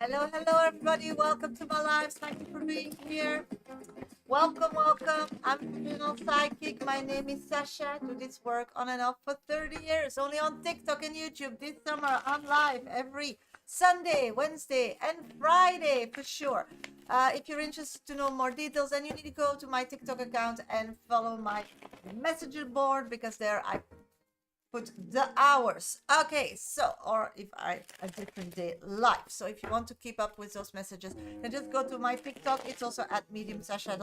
Hello, hello, everybody. Welcome to my lives. Thank you for being here. Welcome, welcome. I'm professional psychic. My name is Shasha. Do this work on and off for 30 years, only on TikTok and YouTube. This summer, I'm live every Sunday, Wednesday, and Friday for sure. If you're interested to know more details, then you need to go to my TikTok account and follow my messenger board because there I put the hours. Okay, so, or if I a different day live. So if you want to keep up with those messages, then just go to my TikTok. It's also at Medium Sasha,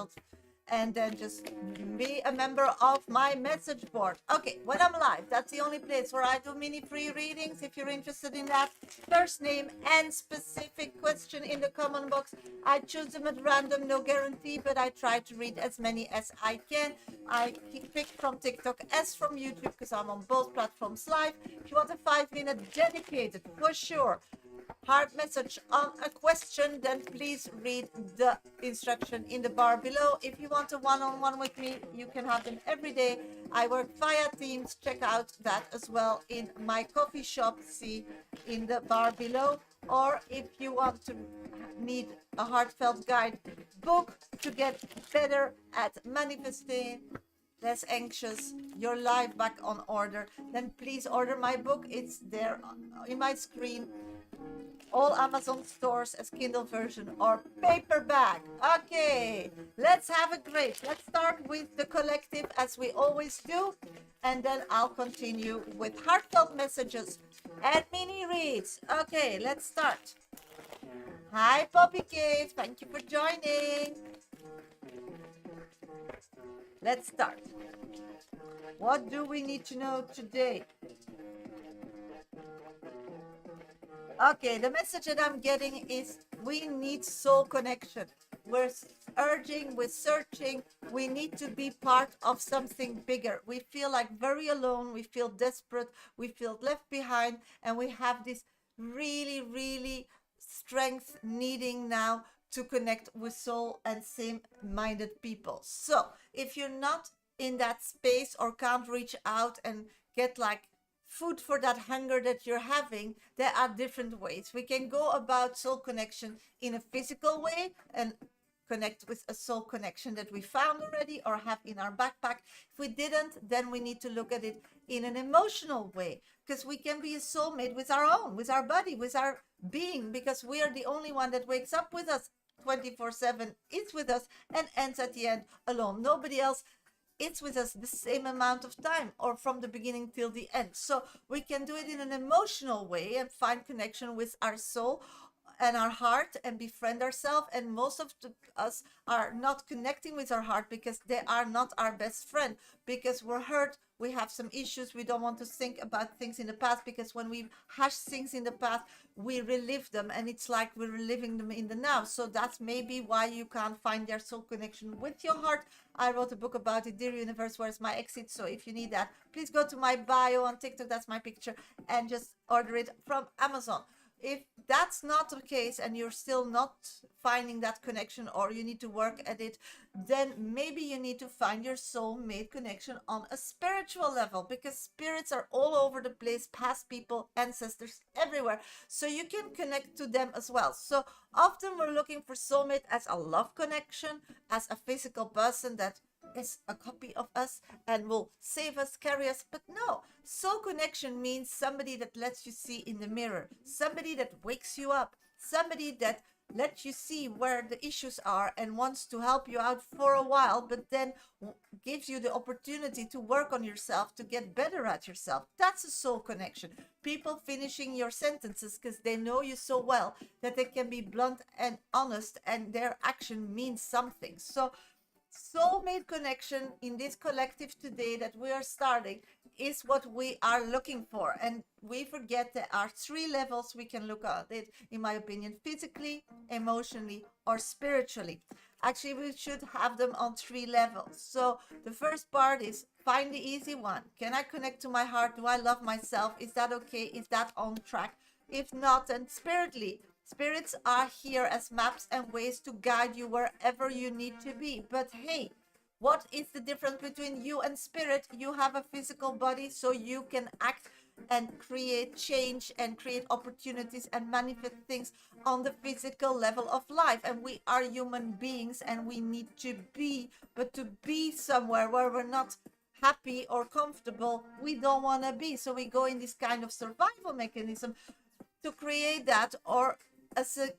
and then just be a member of my message board. Okay, when I'm live, that's the only place where I do mini free readings. If you're interested in that, first name and specific question in the comment box. I choose them at random, no guarantee, but I try to read as many as I can. I pick from TikTok as from YouTube because I'm on both platforms live. If you want a 5-minute dedicated, for sure, hard message on a question, then please read the instruction in the bar below. If you want a one-on-one with me, you can have them every day. I work via Teams. Check out that as well in my coffee shop, see in the bar below. Or if you want to need a heartfelt guide book to get better at manifesting, less anxious, your life back on order, then please order my book. It's there in my screen, all Amazon stores as Kindle version or paperback. Okay, let's have a great. Let's start with the collective as we always do, and then I'll continue with heartfelt messages and mini reads. Okay, let's start. Hi, Poppy Cave. Thank you for joining. Let's start. What do we need to know today? Okay, the message that I'm getting is we need soul connection. We're urging, we're searching, we need to be part of something bigger. We feel like very alone, we feel desperate, we feel left behind, and we have this really, really strength needing now to connect with soul and same-minded people. So if you're not in that space or can't reach out and get like food for that hunger that you're having, there are different ways. We can go about soul connection in a physical way and connect with a soul connection that we found already or have in our backpack. If we didn't, then we need to look at it in an emotional way, because we can be a soulmate with our own, with our body, with our being, because we are the only one that wakes up with us 24/7, is with us, and ends at the end alone. Nobody else it's with us the same amount of time or from the beginning till the end. So we can do it in an emotional way and find connection with our soul and our heart and befriend ourselves. And most of us are not connecting with our heart because they are not our best friend, because we're hurt, we have some issues, we don't want to think about things in the past, because when we hash things in the past, we relive them, and it's like we're reliving them in the now. So that's maybe why you can't find their soul connection with your heart. I wrote a book about it, Dear Universe, Where's My Exit? So if you need that, please go to my bio on TikTok, that's my picture, and just order it from Amazon. If that's not the case and you're still not finding that connection, or you need to work at it, then maybe you need to find your soulmate connection on a spiritual level, because spirits are all over the place, past people, ancestors, everywhere. So you can connect to them as well. So often we're looking for soulmate as a love connection, as a physical person that is a copy of us and will save us, carry us. But no, soul connection means somebody that lets you see in the mirror, somebody that wakes you up, somebody that lets you see where the issues are and wants to help you out for a while, but then gives you the opportunity to work on yourself, to get better at yourself. That's a soul connection. People finishing your sentences because they know you so well that they can be blunt and honest, and their action means something. So soulmate connection in this collective today that we are starting is what we are looking for. And we forget there are 3 levels we can look at it, in my opinion: physically, emotionally, or spiritually. Actually, we should have them on 3 levels. So the first part is find the easy one. Can I connect to my heart? Do I love myself? Is that okay? Is that on track? If not, then spiritually. Spirits are here as maps and ways to guide you wherever you need to be. But hey, what is the difference between you and spirit? You have a physical body, so you can act and create change and create opportunities and manifest things on the physical level of life. And we are human beings and we need to be, but to be somewhere where we're not happy or comfortable, we don't want to be. So we go in this kind of survival mechanism to create that, or as a,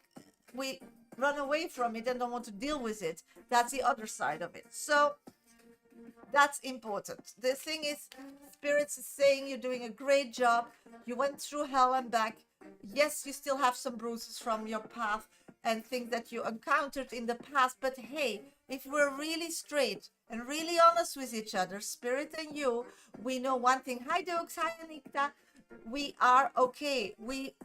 we run away from it and don't want to deal with it. That's the other side of it. So that's important. The thing is, spirits is saying you're doing a great job. You went through hell and back. Yes, you still have some bruises from your path and things that you encountered in the past, but hey, if we're really straight and really honest with each other, spirit and you, we know one thing. Hi Dukes, hi Anikta. We are okay. We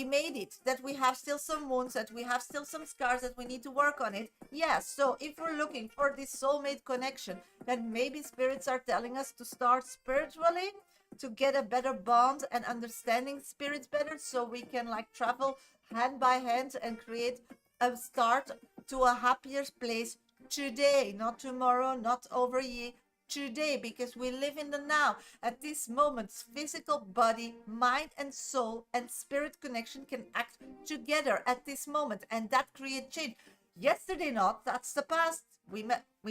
made it, that we have still some wounds, that we have still some scars, that we need to work on it. Yes, so if we're looking for this soulmate connection, then maybe spirits are telling us to start spiritually, to get a better bond and understanding spirits better, so we can like travel hand by hand and create a start to a happier place today, not tomorrow, not over a year, today, because we live in the now. At this moment, physical body, mind and soul and spirit connection can act together at this moment, and that creates change. Yesterday not, that's the past. We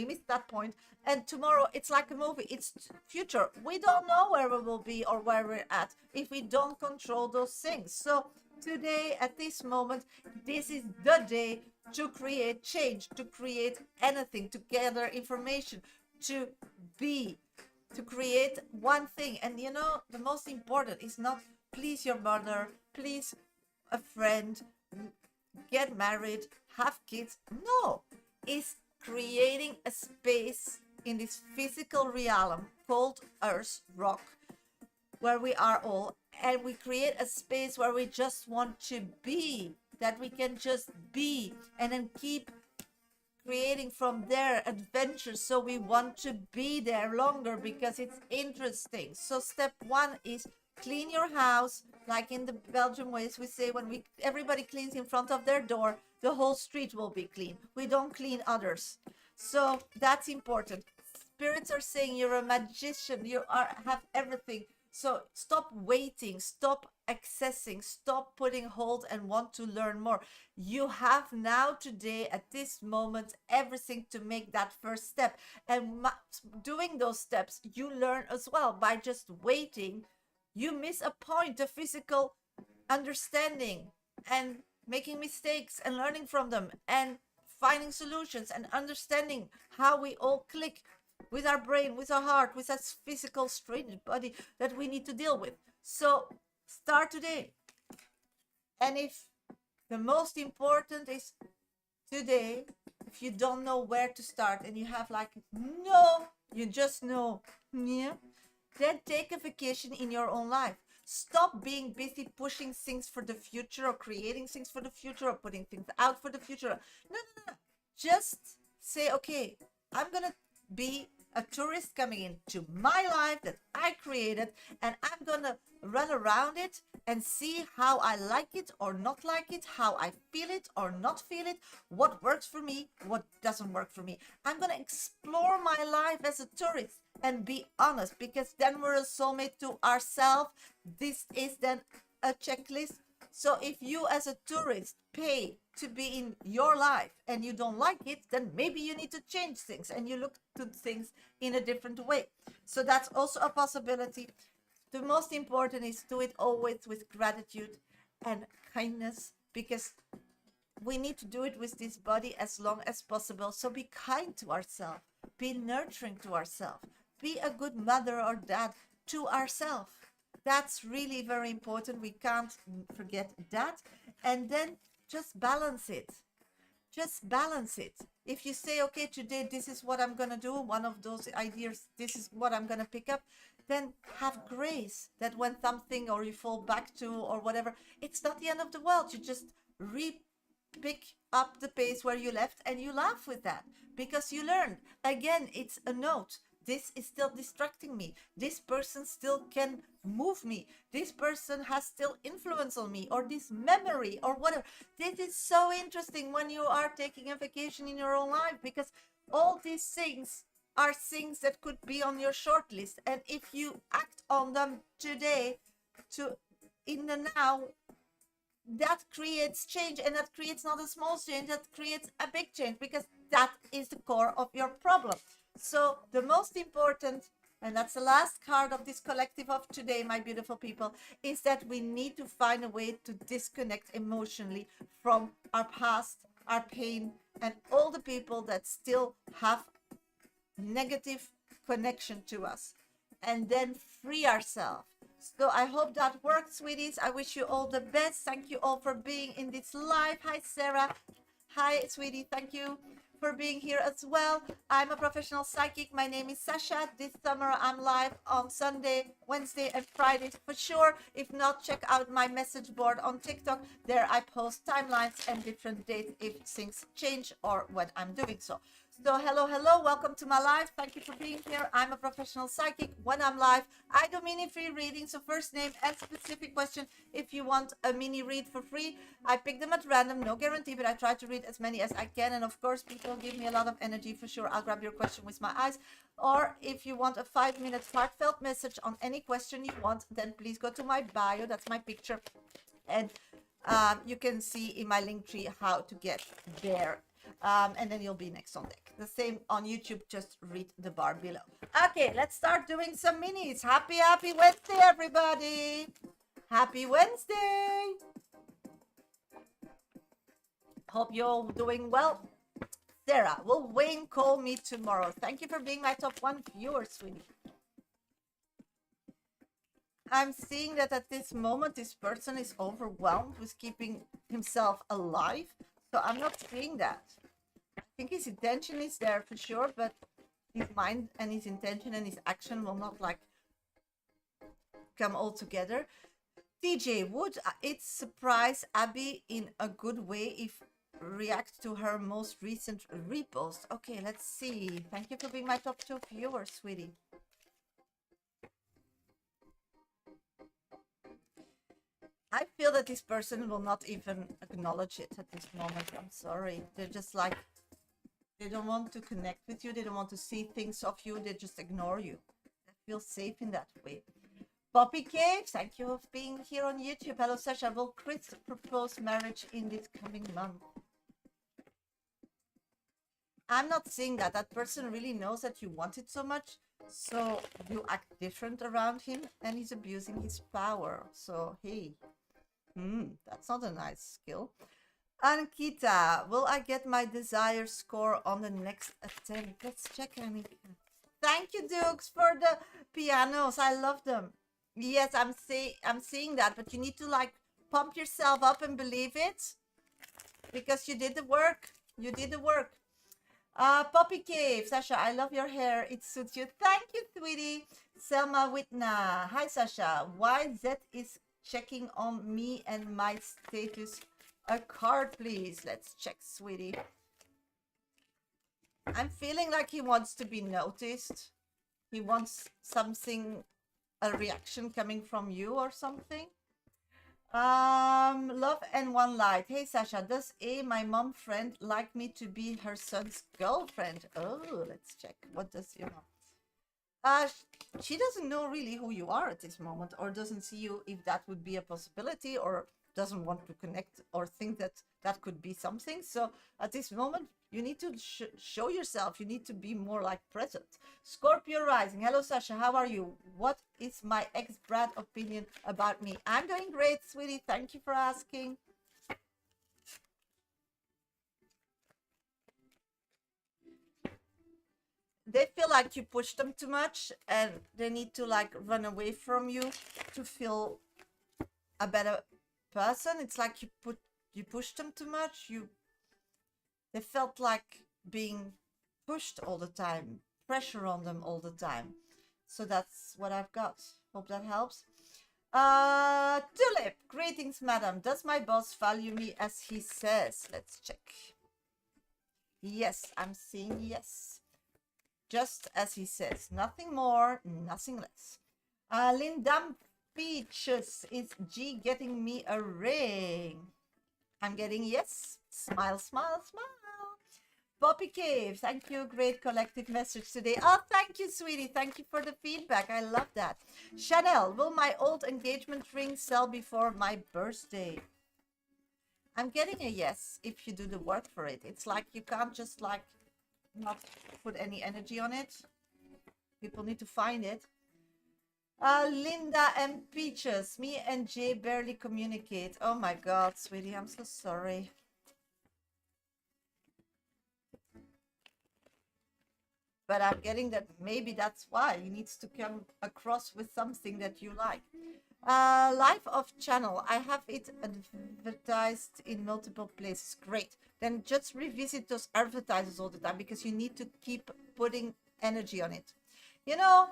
missed that point, and tomorrow it's like a movie, it's future. We don't know where we will be or where we're at if we don't control those things. So today, at this moment, this is the day to create change, to create anything, to gather information, to be, to create one thing. And you know, the most important is not please your mother, please a friend, get married, have kids. No, it's creating a space in this physical realm called Earth, rock, where we are all, and we create a space where we just want to be, that we can just be, and then keep creating from there adventures, so we want to be there longer because it's interesting. So step one is clean your house, like in the Belgian ways we say, when we everybody cleans in front of their door, the whole street will be clean. We don't clean others. So that's important. Spirits are saying you're a magician, you are have everything. So stop waiting, stop accessing, stop putting hold and want to learn more. You have now today at this moment everything to make that first step. And doing those steps, you learn as well. By just waiting, you miss a point, the physical understanding and making mistakes and learning from them and finding solutions and understanding how we all click with our brain, with our heart, with that physical strange body that we need to deal with. So start today. And if the most important is today, if you don't know where to start and you have like, no, you just know, yeah, then take a vacation in your own life. Stop being busy pushing things for the future or creating things for the future or putting things out for the future. No. Just say, okay, I'm going to be a tourist coming into my life that I created, and I'm gonna run around it and see how I like it or not like it, how I feel it or not feel it, what works for me, what doesn't work for me. I'm gonna explore my life as a tourist and be honest, because then we're a soulmate to ourselves. This is then a checklist. So if you as a tourist pay to be in your life and you don't like it, then maybe you need to change things and you look to things in a different way. So that's also a possibility. The most important is do it always with gratitude and kindness, because we need to do it with this body as long as possible. So be kind to ourselves, be nurturing to ourselves, be a good mother or dad to ourselves. That's really very important. We can't forget that. And then just balance it. Just balance it. If you say, okay, today this is what I'm going to do, one of those ideas, this is what I'm going to pick up, then have grace that when something or you fall back to or whatever, it's not the end of the world. You just pick up the pace where you left and you laugh with that because you learned. Again, it's a note. This is still distracting me. This person still can move me. This person has still influence on me, or this memory or whatever. This is so interesting when you are taking a vacation in your own life, because all these things are things that could be on your short list. And if you act on them today, in the now, that creates change, and that creates not a small change, that creates a big change, because that is the core of your problem. So the most important, and that's the last card of this collective of today, my beautiful people, is that we need to find a way to disconnect emotionally from our past, our pain, and all the people that still have negative connection to us, and then free ourselves. So I hope that works, sweeties. I wish you all the best. Thank you all for being in this live. Hi, Sarah. Hi, sweetie. Thank you for being here as well. I'm a professional psychic. My name is Shasha. This summer I'm live on Sunday, Wednesday, and Fridays for sure. If not, check out my message board on TikTok. There I post timelines and different dates if things change or when I'm doing so. So hello, welcome to my live. Thank you for being here. I'm a professional psychic. When I'm live, I do mini free readings. So first name and specific question. If you want a mini read for free, I pick them at random, no guarantee, but I try to read as many as I can. And of course, people give me a lot of energy for sure. I'll grab your question with my eyes. Or if you want a 5-minute heartfelt message on any question you want, then please go to my bio. That's my picture. And you can see in my link tree how to get there. And then you'll be next on deck. The same on YouTube, just read the bar below. Okay, let's start doing some minis. Happy Wednesday, everybody. Happy Wednesday. Hope you're all doing well. Sarah, will Wayne call me tomorrow? Thank you for being my top 1 viewer, sweetie. I'm seeing that at this moment, this person is overwhelmed with keeping himself alive. So I'm not seeing that. I think his intention is there for sure, but his mind and his intention and his action will not like come all together. DJ, would it surprise Abby in a good way if react to her most recent repost? Okay, let's see. Thank you for being my top 2 viewer, sweetie. I feel that this person will not even acknowledge it at this moment. I'm sorry. They're just like, they don't want to connect with you. They don't want to see things of you. They just ignore you. I feel safe in that way. Poppy Cave, thank you for being here on YouTube. Hello, Shasha. Will Chris propose marriage in this coming month? I'm not seeing that. That person really knows that you want it so much. So you act different around him and he's abusing his power. So, hey. That's not a nice skill. Ankita, will I get my desired score on the next attempt? Let's check, Anika. Thank you, Dukes, for the pianos. I love them. Yes, I'm seeing that, but you need to like pump yourself up and believe it, because you did the work. You did the work. Poppy Cave, Sasha, I love your hair. It suits you. Thank you, sweetie. Selma Whitna. Hi, Sasha. Why Z is checking on me and my status? A card, please. Let's check, sweetie. I'm feeling like he wants to be noticed. He wants something, a reaction coming from you or something. Love and one light. Hey, Sasha, does my mom friend like me to be her son's girlfriend? Oh, let's check. What does your mom? She doesn't know really who you are at this moment, or doesn't see you if that would be a possibility, or doesn't want to connect or think that that could be something. So at this moment, you need to show yourself. You need to be more like present. Scorpio rising. Hello, Sasha. How are you? What is my ex-Brad opinion about me? I'm doing great, sweetie. Thank you for asking. They feel like you push them too much and they need to like run away from you to feel a better person. It's like you push them too much. They felt like being pushed all the time, pressure on them all the time. So that's what I've got. Hope that helps. Tulip, greetings, madam. Does my boss value me as he says? Let's check. Yes, I'm seeing yes. Just as he says, nothing more, nothing less. Lindam Peaches, is G getting me a ring? I'm getting yes. Smile, smile, smile. Poppy Cave, thank you. Great collective message today. Oh, thank you, sweetie. Thank you for the feedback. I love that. Chanel, will my old engagement ring sell before my birthday? I'm getting a yes if you do the work for it. It's like you can't just like not put any energy on it. People need to find it. Linda and Peaches, me and Jay barely communicate. Oh my God, sweetie, I'm so sorry. But I'm getting that maybe that's why he needs to come across with something that you like. Life of channel, I have it advertised in multiple places. Great. Then just revisit those advertises all the time because you need to keep putting energy on it. You know,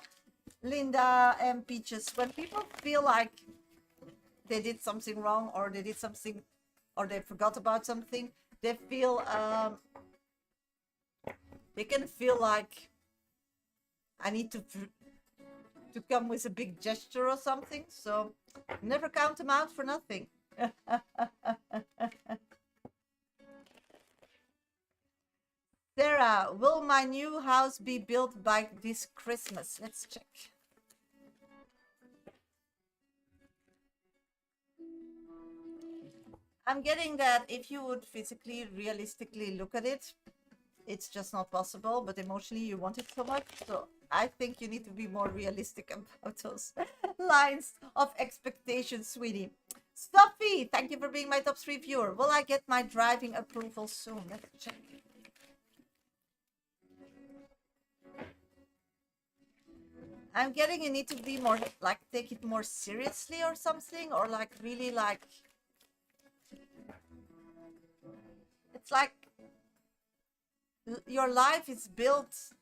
Linda and Peaches, when people feel like they did something wrong or they did something or they forgot about something, they feel they can feel like I need to come with a big gesture or something. So never count them out for nothing. Sarah, will my new house be built by this Christmas? Let's check. I'm getting that if you would physically, realistically look at it, it's just not possible, but emotionally you want it so much. So I think you need to be more realistic about those lines of expectation, sweetie. Sophie, thank you for being my top 3 viewer. Will I get my driving approval soon? Let's check. I'm getting you need to be more like take it more seriously or something, or like really like it's like your life is built,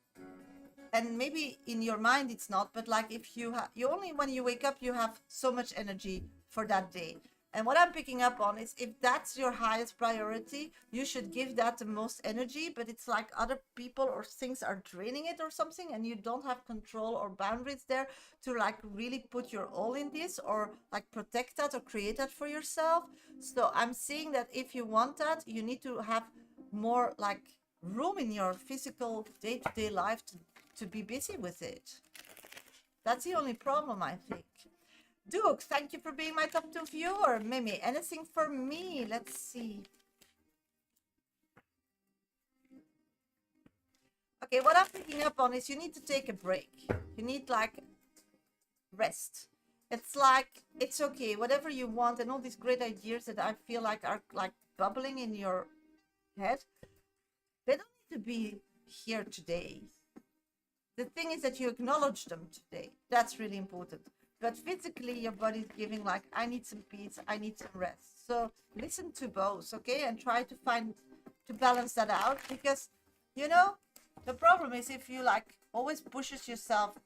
and maybe in your mind it's not, but like if you have you only when you wake up you have so much energy for that day. And what I'm picking up on is if that's your highest priority, you should give that the most energy, but it's like other people or things are draining it or something, and you don't have control or boundaries there to like really put your all in this or like protect that or create that for yourself. So I'm seeing that if you want that, you need to have more like room in your physical day-to-day life to be busy with it. That's the only problem, I think. Duke, thank you for being my top 2 viewer. Mimi, anything for me? Let's see. Okay, what I'm picking up on is you need to take a break. You need like rest. It's like, it's okay, whatever you want and all these great ideas that I feel like are like bubbling in your head, they don't need to be here today. The thing is that you acknowledge them today. That's really important. But physically, your body's giving like, I need some peace, I need some rest. So listen to both, okay? And try to balance that out, because, you know, the problem is if you like always pushes yourself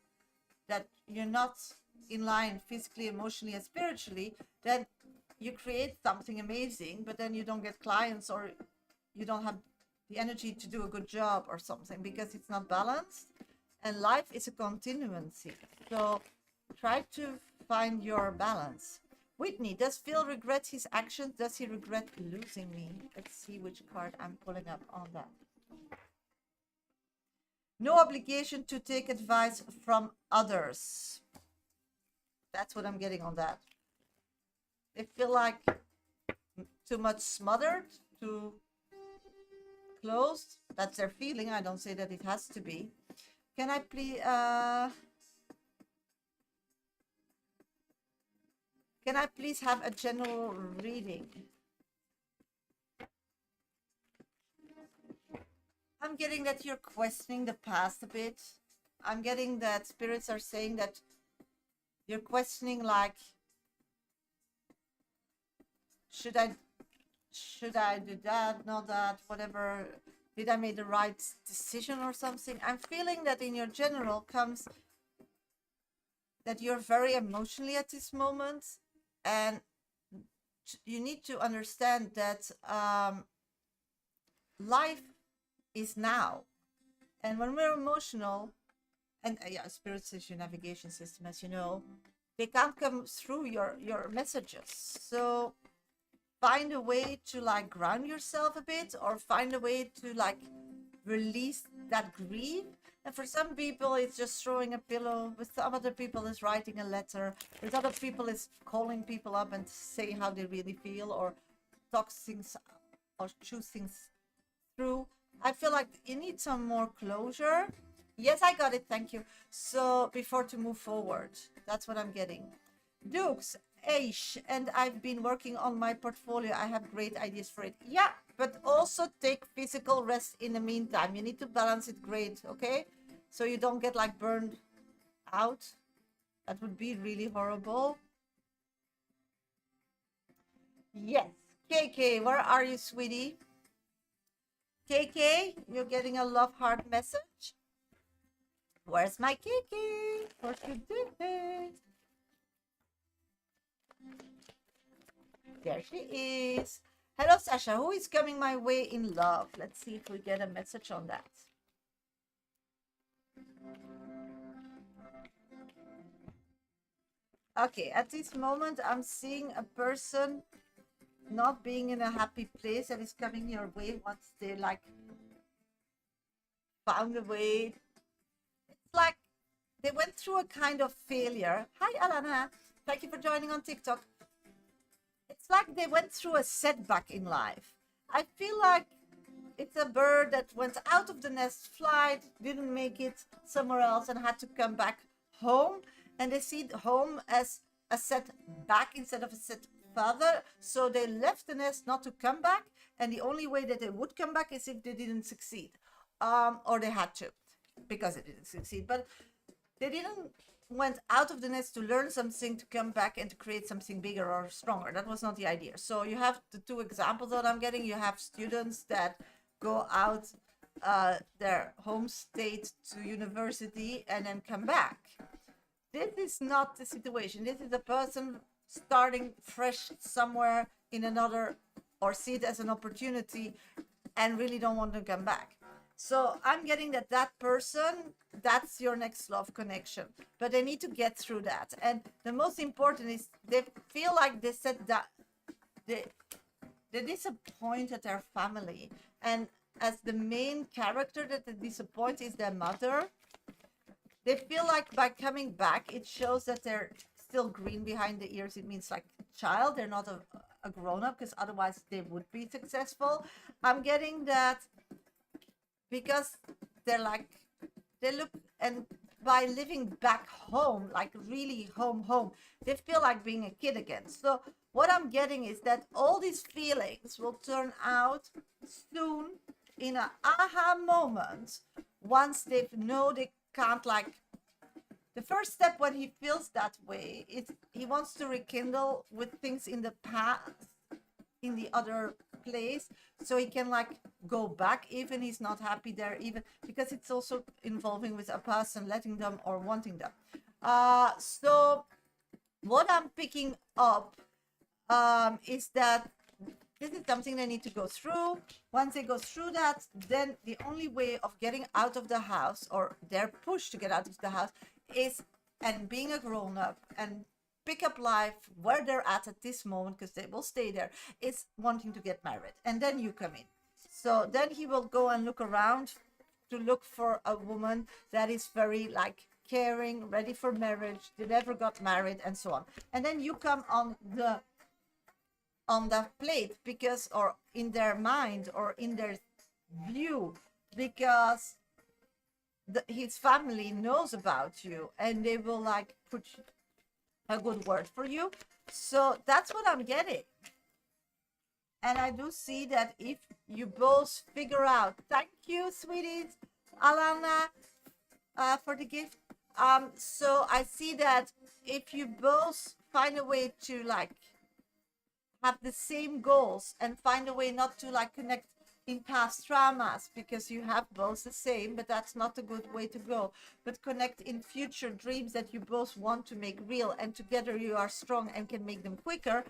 that you're not in line physically, emotionally, and spiritually, then you create something amazing, but then you don't get clients or you don't have the energy to do a good job or something because it's not balanced. And life is a continuancy. So try to find your balance. Whitney, does Phil regret his actions? Does he regret losing me? Let's see which card I'm pulling up on that. No obligation to take advice from others. That's what I'm getting on that. They feel like too much smothered, too closed. That's their feeling. I don't say that it has to be. Can I please... Can I please have a general reading? I'm getting that you're questioning the past a bit. I'm getting that spirits are saying that you're questioning like, should I do that, not that, whatever? Did I make the right decision or something? I'm feeling that in your general comes that you're very emotionally at this moment. And you need to understand that life is now. And when we're emotional, and yeah, spirits is your navigation system, as you know, they can't come through your messages. So find a way to like ground yourself a bit, or find a way to like release that grief. And for some people, it's just throwing a pillow. With some other people, it's writing a letter. With other people, it's calling people up and saying how they really feel, or talk things or choose things through. I feel like you need some more closure. Yes, I got it. Thank you. So before to move forward, that's what I'm getting. Dukes, Aish, and I've been working on my portfolio. I have great ideas for it. Yeah, but also take physical rest in the meantime. You need to balance it great, okay? So you don't get like burned out. That would be really horrible. Yes. KK, where are you, sweetie? KK, you're getting a love heart message. Where's my KK? What you doing? There she is. Hello, Shasha. Who is coming my way in love? Let's see if we get a message on that. Okay, at this moment, I'm seeing a person not being in a happy place that is coming your way once they like found a way. It's like they went through a kind of failure. Hi, Alana. Thank you for joining on TikTok. It's like they went through a setback in life. I feel like it's a bird that went out of the nest, flight, didn't make it somewhere else, and had to come back home. And they see home as a setback instead of a set further. So they left the nest not to come back. And the only way that they would come back is if they didn't succeed, or they had to, because they didn't succeed. But they didn't went out of the nest to learn something, to come back and to create something bigger or stronger. That was not the idea. So you have the two examples that I'm getting. You have students that go out their home state to university and then come back. This is not the situation. This is a person starting fresh somewhere in another, or see it as an opportunity and really don't want to come back. So I'm getting that person, that's your next love connection, but they need to get through that. And the most important is they feel like they said that they disappointed their family. And as the main character that they disappoint is their mother, they feel like by coming back, it shows that they're still green behind the ears. It means like child, they're not a grown-up, because otherwise they would be successful. I'm getting that because they're like, they look, and by living back home, like really home, they feel like being a kid again. So what I'm getting is that all these feelings will turn out soon in an aha moment once they know they can't, like, the first step when he feels that way is he wants to rekindle with things in the past, in the other place, so he can like go back even he's not happy there, even because it's also involving with a person letting them or wanting them. So what I'm picking up is that this is something they need to go through. Once they go through that, then the only way of getting out of the house, or they're pushed to get out of the house, is, and being a grown-up and pick up life where they're at this moment, because they will stay there, is wanting to get married. And then you come in. So then he will go and look around to look for a woman that is very like caring, ready for marriage, they never got married, and so on. And then you come on the plate, because, or in their mind or in their view, because his family knows about you and they will like put a good word for you. So that's what I'm getting. And I do see that if you both figure out, thank you, sweeties, Alana, for the gift. So I see that if you both find a way to like have the same goals and find a way not to like connect in past traumas, because you have both the same, but that's not a good way to go, but connect in future dreams that you both want to make real, and together you are strong and can make them quicker.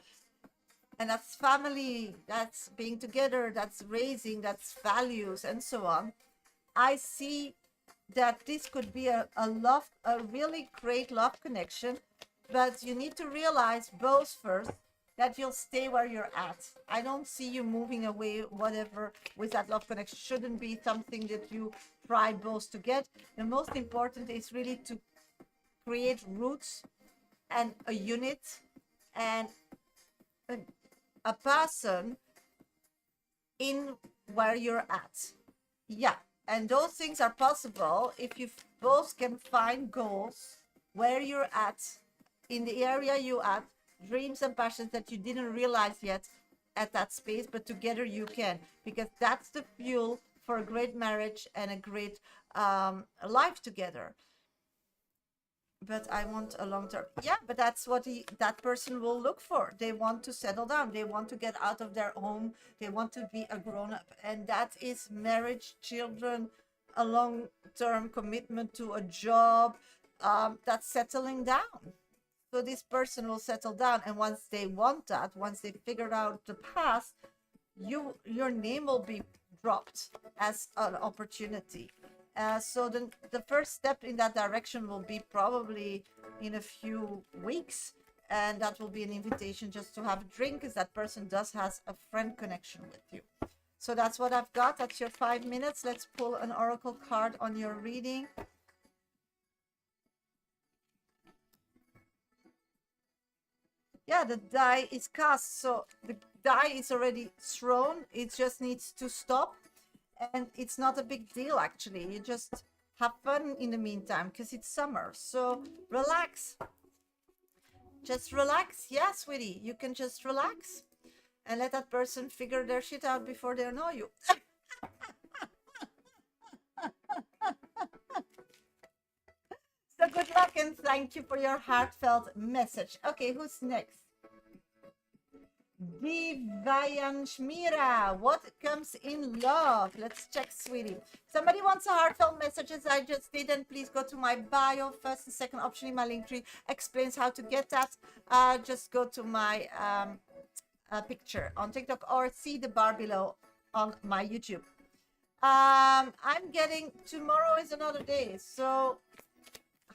And that's family, that's being together, that's raising, that's values, and so on. I see that this could be a really great love connection, but you need to realize both first that you'll stay where you're at. I don't see you moving away, whatever, with that love connection. Shouldn't be something that you try both to get. The most important is really to create roots and a unit and a person in where you're at. Yeah, and those things are possible if you both can find goals where you're at, in the area you at, dreams and passions that you didn't realize yet at that space, but together you can, because that's the fuel for a great marriage and a great life together. But I want a long term. Yeah, but that's what that person will look for. They want to settle down. They want to get out of their home. They want to be a grown up. And that is marriage, children, a long term commitment to a job. That's settling down. So this person will settle down. And once they want that, once they figured out the past, your name will be dropped as an opportunity. So the first step in that direction will be probably in a few weeks, and that will be an invitation just to have a drink, because that person has a friend connection with you. So that's what I've got. That's your 5 minutes. Let's pull an oracle card on your reading. Yeah, the die is cast, so the die is already thrown. It just needs to stop. And it's not a big deal, actually. You just have fun in the meantime, because it's summer. So relax. Just relax. Yeah, sweetie, you can just relax and let that person figure their shit out before they know you. So good luck and thank you for your heartfelt message. Okay, who's next? Divayanshmira, what comes in love? Let's check, sweetie. Somebody wants a heartfelt message, as I just did, and please go to my bio. First and second option in my link tree explains how to get that. Just go to my picture on TikTok or see the bar below on my YouTube. I'm getting tomorrow is another day. So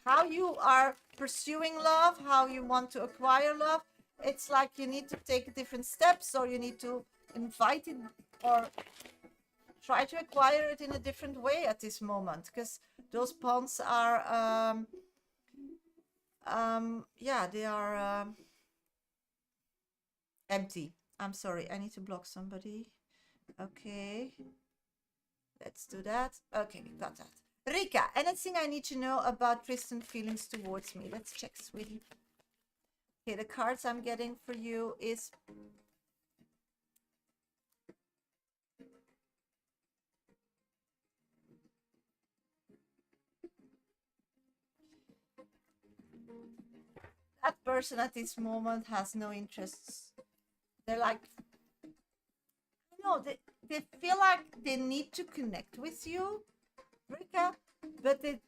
how you are pursuing love, how you want to acquire love, it's like you need to take different steps, or you need to invite it or try to acquire it in a different way at this moment, because those ponds are yeah, they are empty. I'm sorry, I need to block somebody. Okay, let's do that. Okay, got that. Rika, anything I need to know about Tristan feelings towards me? Let's check, sweetie. Okay, the cards I'm getting for you is that person at this moment has no interests. They're like, no, they feel like they need to connect with you, Rika, but they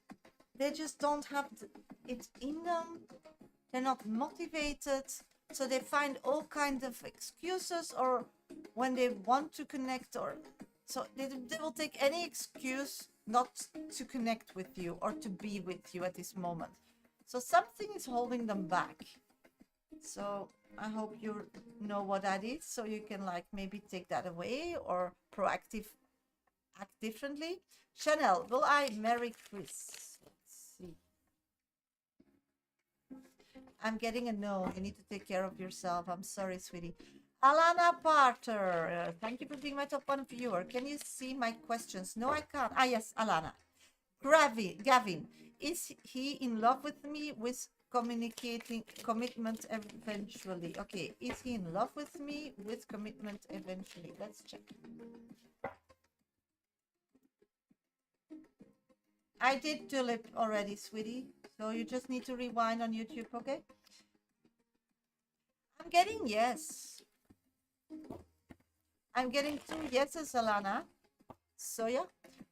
just don't have it in them. They're not motivated, so they find all kinds of excuses, or when they want to connect, or so they will take any excuse not to connect with you or to be with you at this moment. So something is holding them back. So I hope you know what that is, so you can like maybe take that away or proactive act differently. Chanel, will I marry Chris? I'm getting a no. You need to take care of yourself. I'm sorry, sweetie. Alana Parter, thank you for being my top one viewer. Can you see my questions? No, I can't. Ah, yes, Alana. Gavin, is he in love with me with communicating commitment eventually? Okay, is he in love with me with commitment eventually? Let's check. I did tulip already, sweetie. So you just need to rewind on YouTube, okay? I'm getting yes. I'm getting 2 yeses, Alana. So yeah.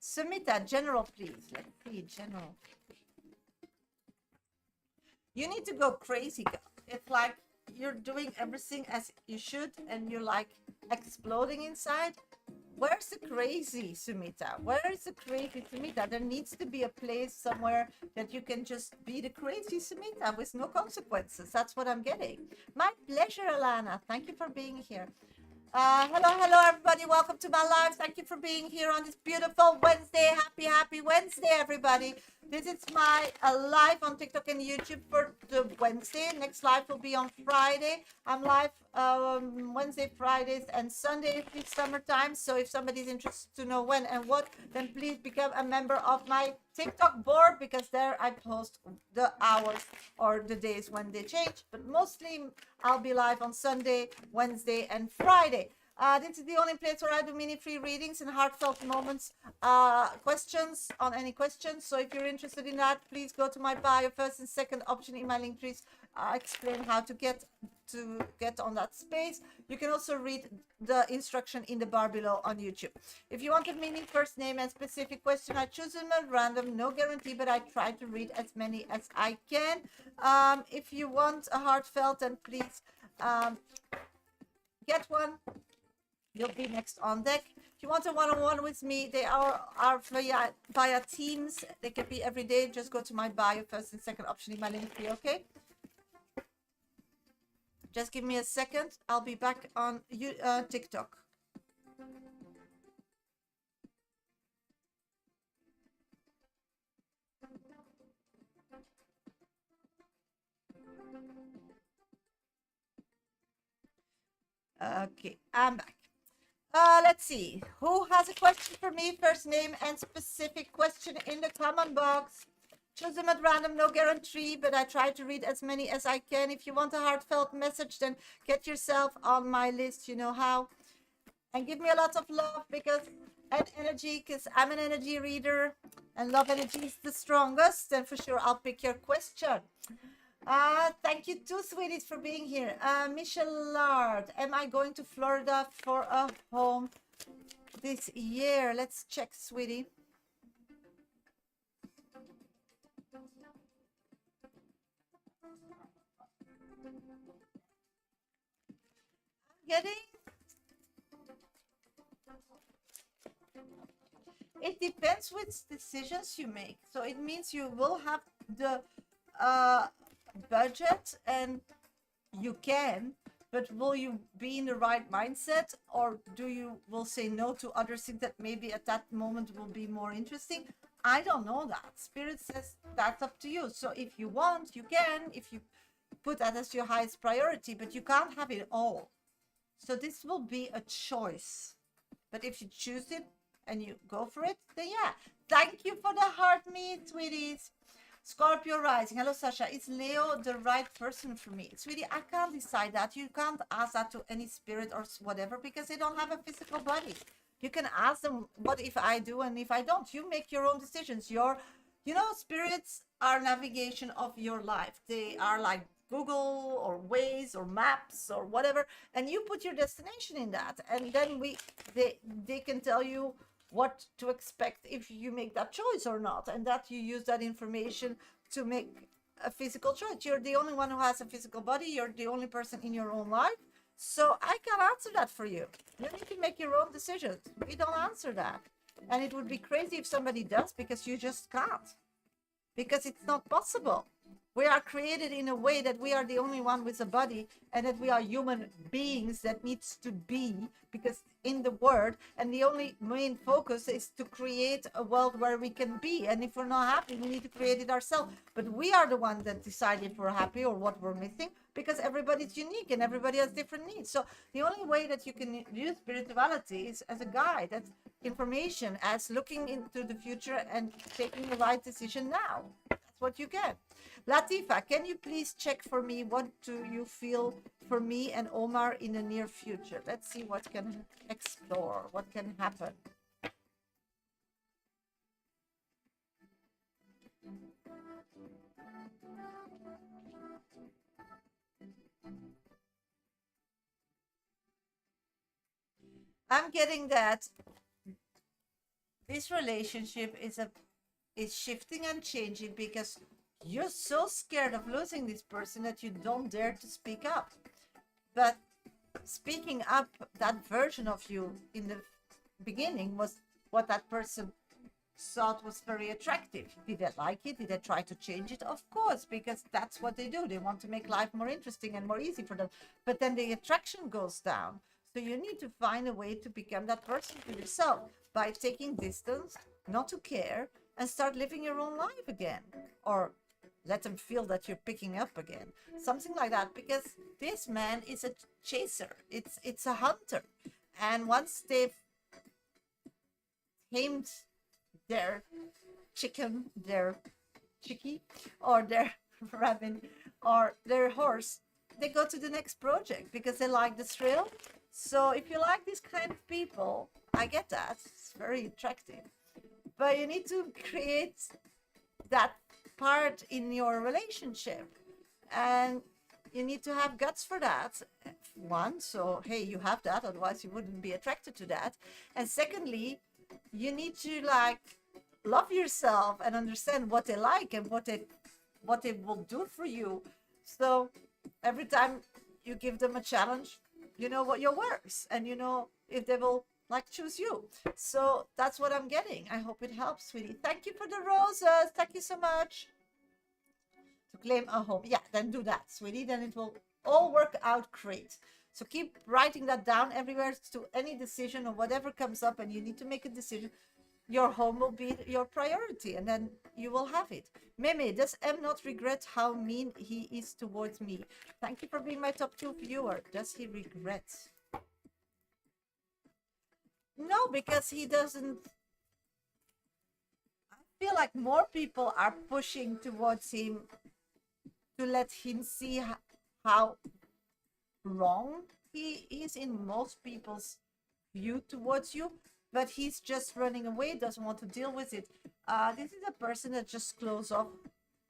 Sumita, general, please. Let's see, general. You need to go crazy, girl. It's like you're doing everything as you should, and you're like exploding inside. Where's the crazy Sumita? Where is the crazy Sumita? There needs to be a place somewhere that you can just be the crazy Sumita with no consequences. That's what I'm getting. My pleasure, Alana. Thank you for being here. Hello, everybody. Welcome to my live. Thank you for being here on this beautiful Wednesday. Happy Wednesday, everybody. This is my live on TikTok and YouTube for the Wednesday. Next live will be on Friday. I'm live Wednesday, Fridays, and Sundays this summertime. So if somebody's interested to know when and what, then please become a member of my TikTok board, because there I post the hours or the days when they change. But mostly I'll be live on Sunday, Wednesday, and Friday. This is the only place where I do mini free readings and heartfelt moments, questions on any questions. So if you're interested in that, please go to my bio. First and second option in my link trees explain how to get on that space. You can also read the instruction in the bar below on YouTube. If you want a meaning, first name, and specific question, I choose them at random, no guarantee, but I try to read as many as I can. If you want a heartfelt, then please get one. You'll be next on deck. If you want a one-on-one with me, they are via Teams. They can be every day. Just go to my bio, first and second option in my link tree, okay? Just give me a second. I'll be back on TikTok. Okay, I'm back. Let's see. Who has a question for me? First name and specific question in the comment box. Choose them at random, no guarantee, but I try to read as many as I can. If you want a heartfelt message, then get yourself on my list. You know how. And give me a lot of love, and energy, because I'm an energy reader, and love energy is the strongest. And for sure, I'll pick your question. Thank you too, sweeties, for being here. Michelle Lard, am I going to Florida for a home this year? Let's check, sweetie. It depends which decisions you make. So it means you will have the budget, and you can, but will you be in the right mindset, or will say no to other things that maybe at that moment will be more interesting? I don't know that. Spirit says that's up to you. So if you want, you can, if you put that as your highest priority, but you can't have it all. So this will be a choice. But if you choose it and you go for it, then yeah. Thank you for the heart, me, sweeties. Scorpio rising. Hello, Shasha. Is Leo the right person for me? Sweetie, I can't decide that. You can't ask that to any spirit or whatever, because they don't have a physical body. You can ask them, what if I do and if I don't? You make your own decisions. Spirits are navigation of your life. They are like Google or Waze or maps or whatever, and you put your destination in that, and then they can tell you what to expect if you make that choice or not, and that you use that information to make a physical choice. You're the only one who has a physical body. You're the only person in your own life. So I can't answer that for you. You need to make your own decisions. We don't answer that. And it would be crazy if somebody does, because you just can't. Because it's not possible. We are created in a way that we are the only one with a body, and that we are human beings that needs to be, because in the word, and the only main focus is to create a world where we can be. And if we're not happy, we need to create it ourselves. But we are the one that decide if we're happy or what we're missing, because everybody's unique and everybody has different needs. So the only way that you can use spirituality is as a guide, as information, as looking into the future and taking the right decision now. That's what you get. Latifa, can you please check for me what do you feel for me and Omar in the near future? Let's see what can explore, what can happen. I'm getting that this relationship is shifting and changing, because you're so scared of losing this person that you don't dare to speak up. But speaking up, that version of you in the beginning was what that person thought was very attractive. Did they like it? Did they try to change it? Of course, because that's what they do. They want to make life more interesting and more easy for them. But then the attraction goes down. So you need to find a way to become that person for yourself by taking distance, not to care, and start living your own life again. Or let them feel that you're picking up again. Something like that. Because this man is a chaser. It's a hunter. And once they've tamed their chicken, their chickie, or their rabbit, or their horse, they go to the next project because they like the thrill. So if you like this kind of people, I get that. It's very attractive. But you need to create that part in your relationship. And you need to have guts for that. One, so hey, you have that, otherwise you wouldn't be attracted to that. And secondly, you need to like love yourself and understand what they like and what they will do for you. So every time you give them a challenge, you know what your worth, and you know if they will like choose you. So that's what I'm getting. I hope it helps, sweetie. Thank you for the roses. Thank you so much. To claim a home. Yeah, then do that, sweetie. Then it will all work out great. So keep writing that down everywhere to any decision or whatever comes up and you need to make a decision. Your home will be your priority and then you will have it. Meme, does M not regret how mean he is towards me? Thank you for being my top 2 viewer. Does he regret? No, because he doesn't. I feel like more people are pushing towards him to let him see how wrong he is in most people's view towards you, but he's just running away, doesn't want to deal with it. This is a person that just closes off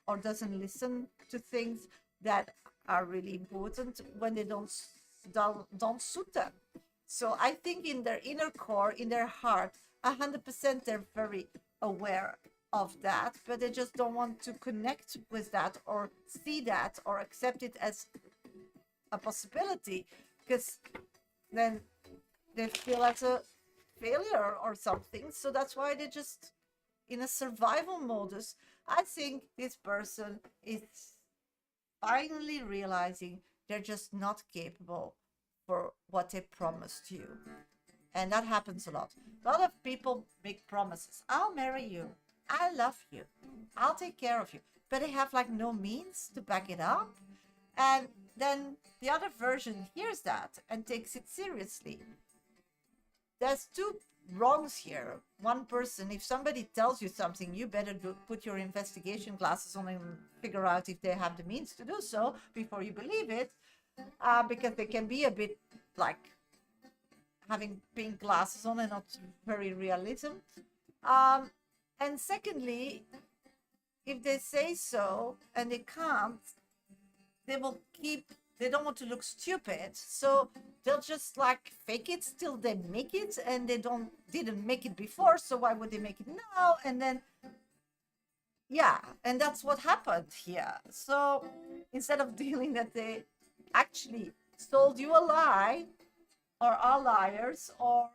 or doesn't listen to things that are really important when they don't suit them. So I think in their inner core, in their heart, 100% they're very aware of that, but they just don't want to connect with that or see that or accept it as a possibility, because then they feel as a failure or something. So that's why they're just in a survival modus. I think this person is finally realizing they're just not capable for what they promised you. And that happens a lot. A lot of people make promises. I'll marry you. I love you. I'll take care of you. But they have like no means to back it up. And then the other version hears that and takes it seriously. There's two wrongs here. One person, if somebody tells you something, you better put your investigation glasses on and figure out if they have the means to do so before you believe it. Because they can be a bit like having pink glasses on and not very realism. And secondly, if they say so and they can't, they will they don't want to look stupid, so they'll just like fake it till they make it, and they didn't make it before, so why would they make it now? And then yeah, and that's what happened here. So instead of dealing that they actually told you a lie or are liars or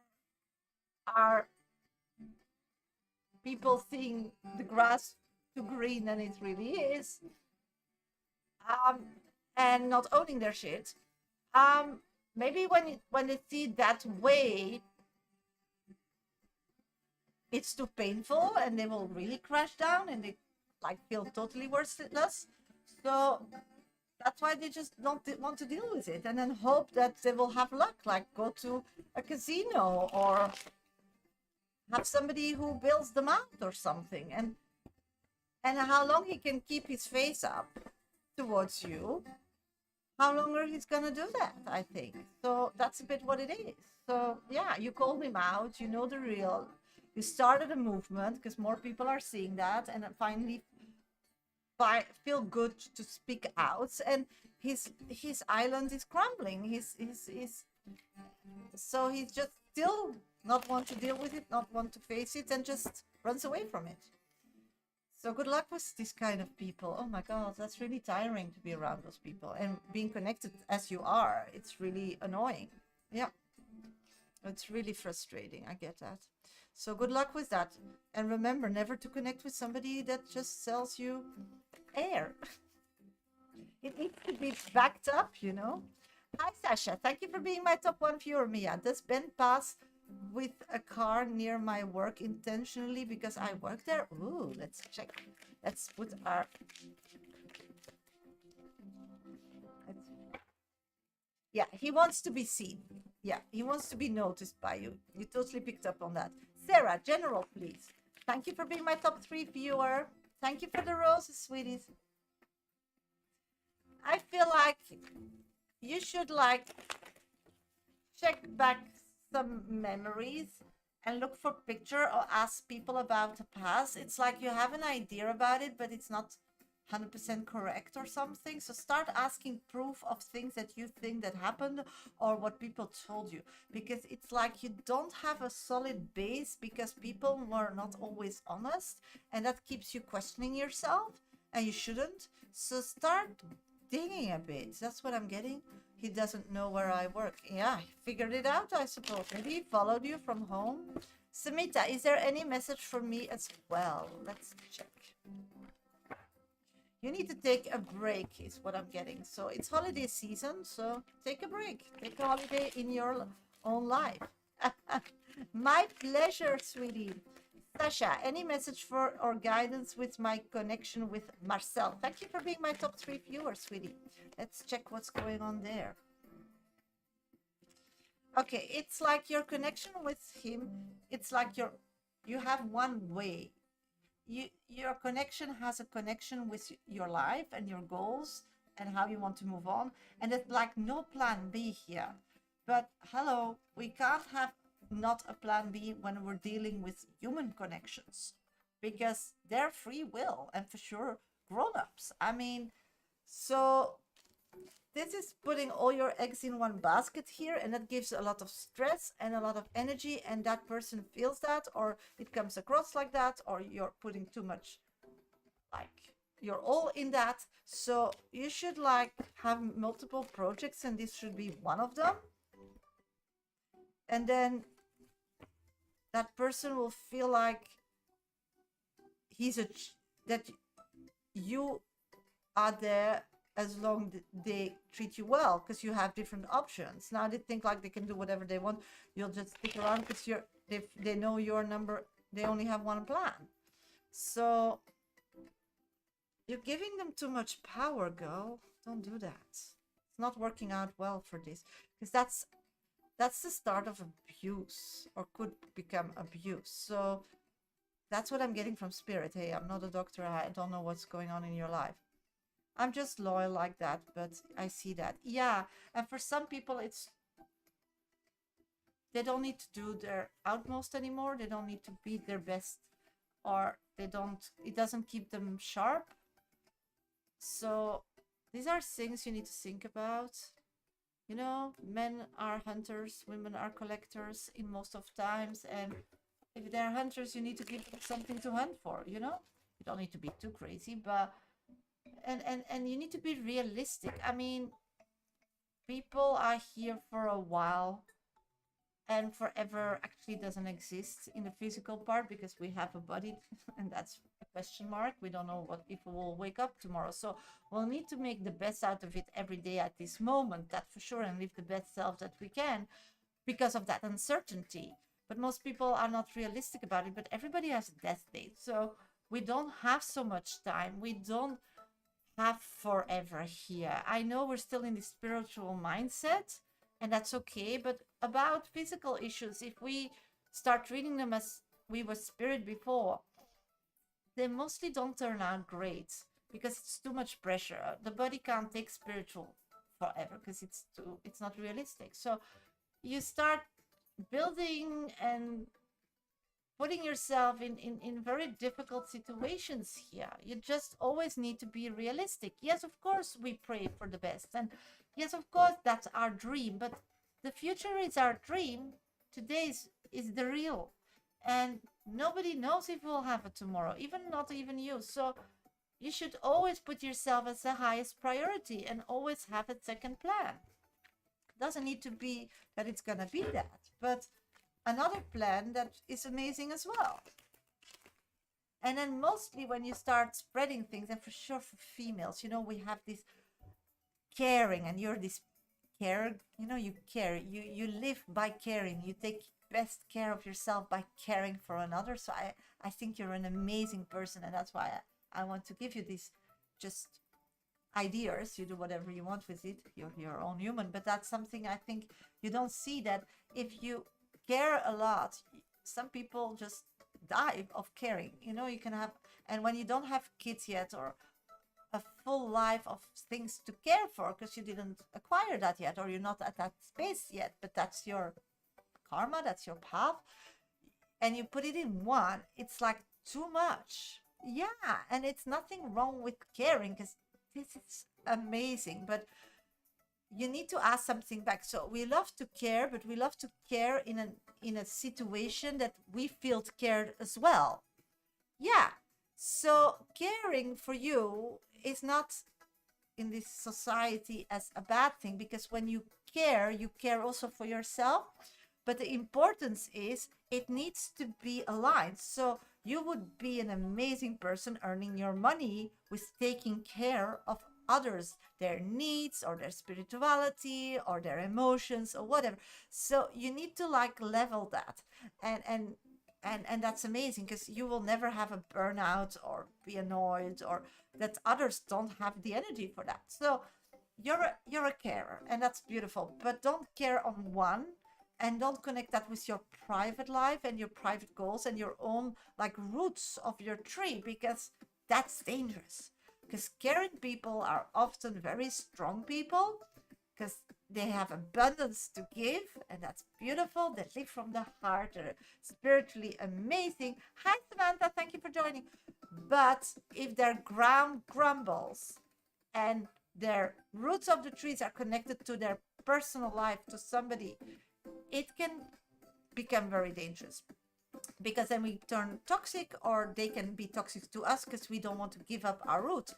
are people seeing the grass too green than it really is, and not owning their shit, maybe when they see that way, it's too painful and they will really crash down and they like feel totally worthless. So that's why they just don't want to deal with it and then hope that they will have luck, like go to a casino or have somebody who bails them out or something. And how long he can keep his face up towards you, how longer he's gonna do that, I think. So that's a bit what it is. So yeah, you called him out, you know the real, you started a movement because more people are seeing that and finally feel good to speak out, and his island is crumbling. So he's just still not want to deal with it, not want to face it, and just runs away from it. So good luck with this kind of people. Oh my God, that's really tiring to be around those people and being connected as you are. It's really annoying. Yeah. It's really frustrating. I get that. So good luck with that. And remember, never to connect with somebody that just sells you air. It needs to be backed up, you know? Hi, Sasha. Thank you for being my top one viewer, Mia. Does Ben pass with a car near my work intentionally because I work there? Ooh, let's check. Let's put our... Yeah, he wants to be seen. Yeah, he wants to be noticed by you. You totally picked up on that. Sarah, general, please. Thank you for being my top 3 viewer. Thank you for the roses, sweeties. I feel like you should like check back some memories and look for picture or ask people about the past. It's like you have an idea about it, but it's not 100% correct or something. So start asking proof of things that you think that happened or what people told you, because it's like you don't have a solid base because people were not always honest, and that keeps you questioning yourself, and you shouldn't. So start digging a bit. That's what I'm getting. He doesn't know where I work. Yeah, he figured it out, I suppose. Maybe he followed you from home. Samita, is there any message for me as well? Let's check. You need to take a break, is what I'm getting. So it's holiday season, so take a break. Take a holiday in your own life. My pleasure, sweetie. Sasha, any message for or guidance with my connection with Marcel? Thank you for being my top 3 viewer, sweetie. Let's check what's going on there. Okay, it's like your connection with him. It's like you have one way. Your connection has a connection with your life and your goals and how you want to move on. And it's like no plan B here. But hello, we can't have not a plan B when we're dealing with human connections, because they're free will and for sure grown-ups. I mean, so this is putting all your eggs in one basket here, and that gives a lot of stress and a lot of energy, and that person feels that, or it comes across like that, or you're putting too much, like you're all in that. So you should like have multiple projects, and this should be one of them. And then that person will feel like that you are there as long as they treat you well, because you have different options. Now they think like they can do whatever they want. You'll just stick around because they know your number. They only have one plan. So you're giving them too much power, girl. Don't do that. It's not working out well for this, because that's the start of abuse, or could become abuse. So that's what I'm getting from spirit. Hey, I'm not a doctor. I don't know what's going on in your life. I'm just loyal like that, but I see that. Yeah, and for some people, they don't need to do their utmost anymore. They don't need to be their best, or it doesn't keep them sharp. So these are things you need to think about. You know, men are hunters, women are collectors in most of times, and if they're hunters, you need to give them something to hunt for, you know? You don't need to be too crazy, but and you need to be realistic. I mean, people are here for a while, and forever actually doesn't exist in the physical part, because we have a body and that's a question mark. We don't know what if we will wake up tomorrow. So we'll need to make the best out of it every day at this moment, that for sure, and live the best self that we can because of that uncertainty. But most people are not realistic about it. But everybody has a death date, so we don't have so much time. We don't have forever here. I know we're still in the spiritual mindset, and that's okay. But about physical issues, if we start treating them as we were spirit before, they mostly don't turn out great, because it's too much pressure. The body can't take spiritual forever because it's not realistic. So you start building and putting yourself in very difficult situations here. You just always need to be realistic. Yes, of course, we pray for the best. And yes, of course, that's our dream. But the future is our dream. Today is the real. And nobody knows if we'll have it tomorrow, not even you. So you should always put yourself as the highest priority and always have a second plan. Doesn't need to be that it's gonna be that, but another plan that is amazing as well. And then mostly when you start spreading things, and for sure for females, we have this caring, and you're this care, you care, you live by caring, you take best care of yourself by caring for another. So I think you're an amazing person, and that's why I want to give you these just ideas. You do whatever you want with it, you're your own human, but that's something I think you don't see, that if you care a lot, some people just die of caring. You can have, and when you don't have kids yet, or a full life of things to care for, because you didn't acquire that yet, or you're not at that space yet, but that's your karma, that's your path, and you put it in one, it's like too much. Yeah, and it's nothing wrong with caring, because this is amazing, but you need to ask something back. So we love to care, but we love to care in a situation that we feel cared as well. Yeah. So caring for you is not in this society as a bad thing, because when you care also for yourself. But the importance is it needs to be aligned. So you would be an amazing person earning your money with taking care of others, their needs or their spirituality or their emotions or whatever. So you need to level that, and that's amazing, because you will never have a burnout or be annoyed, or that others don't have the energy for that. So you're a carer, and that's beautiful, but don't care on one, and don't connect that with your private life and your private goals and your own roots of your tree, because that's dangerous. Because caring people are often very strong people, because they have abundance to give, and that's beautiful. They live from the heart, they're spiritually amazing. Hi Samantha, thank you for joining. But if their ground crumbles and their roots of the trees are connected to their personal life, to somebody, it can become very dangerous, because then we turn toxic, or they can be toxic to us, because we don't want to give up our root,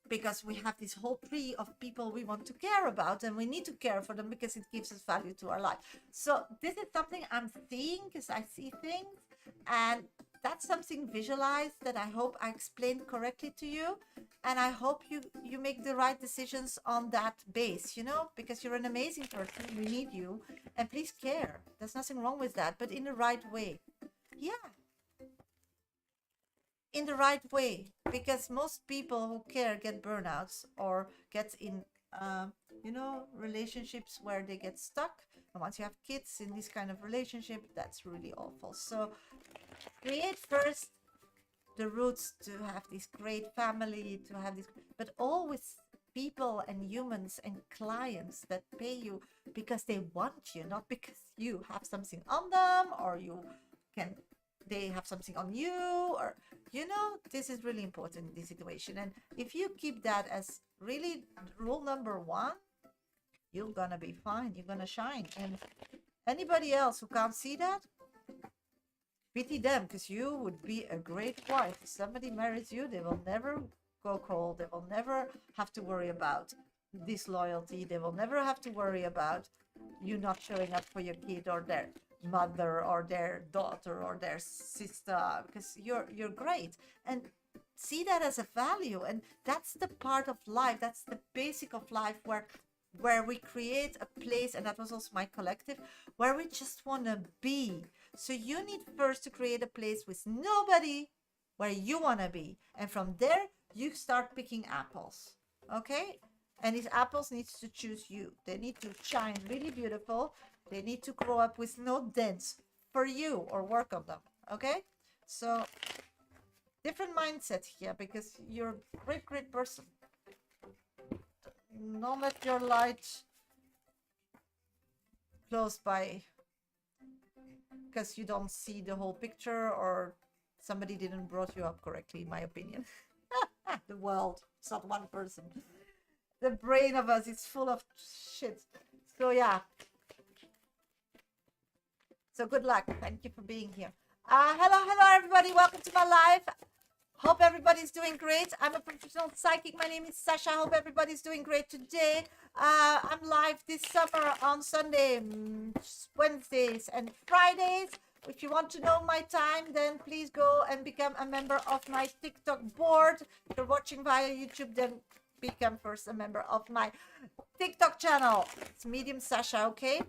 because we have this whole tree of people we want to care about, and we need to care for them because it gives us value to our life. So this is something I'm seeing, because I see things, and that's something visualized that I hope I explained correctly to you, and I hope you make the right decisions on that base, because you're an amazing person. We need you, and please care. There's nothing wrong with that, but in the right way. Yeah, in the right way, because most people who care get burnouts, or get in relationships where they get stuck, and once you have kids in this kind of relationship, that's really awful. So create first the roots to have this great family, to have this, but always people and humans and clients that pay you because they want you, not because you have something on them, or they have something on you, or this is really important in this situation. And if you keep that as really rule number one, you're gonna be fine, you're gonna shine. And anybody else who can't see that, pity them, because you would be a great wife. If somebody marries you, they will never go cold, they will never have to worry about disloyalty, they will never have to worry about you not showing up for your kid or their mother or their daughter or their sister, because you're great. And see that as a value, and that's the part of life, that's the basic of life, where we create a place, and that was also my collective, where we just want to be. So you need first to create a place with nobody, where you want to be, and from there you start picking apples. Okay, and these apples needs to choose you. They need to shine really beautiful. They need to grow up with no dents for you, or work on them. Okay, so different mindset here, because you're a great person. Don't let your light close by because you don't see the whole picture, or somebody didn't brought you up correctly, in my opinion. The world, it's not one person. The brain of us is full of shit. So yeah. So good luck. Thank you for being here. Hello everybody. Welcome to my live. Hope everybody's doing great. I'm a professional psychic. My name is Sasha. Hope everybody's doing great today. I'm live this summer on Sunday, Wednesdays, and Fridays. If you want to know my time, then please go and become a member of my TikTok board. If you're watching via YouTube, then become first a member of my TikTok channel. It's Medium Sasha, okay?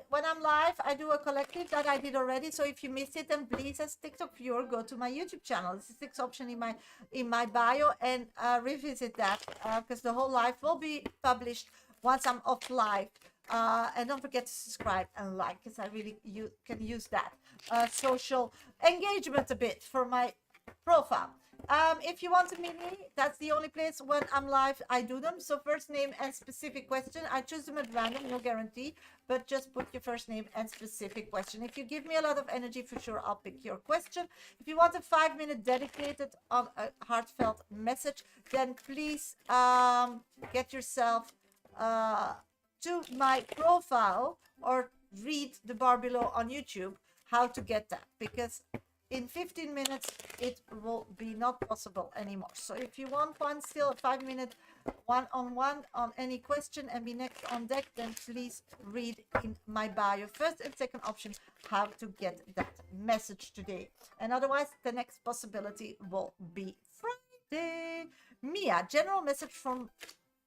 When I'm live, I do a collective that I did already. So if you missed it, then please, as TikTok viewer, go to my YouTube channel. It's the sixth option in my bio, and revisit that because the whole live will be published once I'm off live. And don't forget to subscribe and like, because I really can use that social engagement a bit for my profile. If you want to meet me, that's the only place when I'm live I do them. So first name and specific question. I choose them at random, no guarantee, but just put your first name and specific question. If you give me a lot of energy, for sure I'll pick your question. If you want a 5-minute dedicated on a heartfelt message, then please get yourself to my profile or read the bar below on YouTube how to get that, because in 15 minutes it will be not possible anymore. So if you want one, still a 5-minute one-on-one on any question and be next on deck, then please read in my bio, first and second option, how to get that message today. And otherwise the next possibility will be Friday. Mia, general message from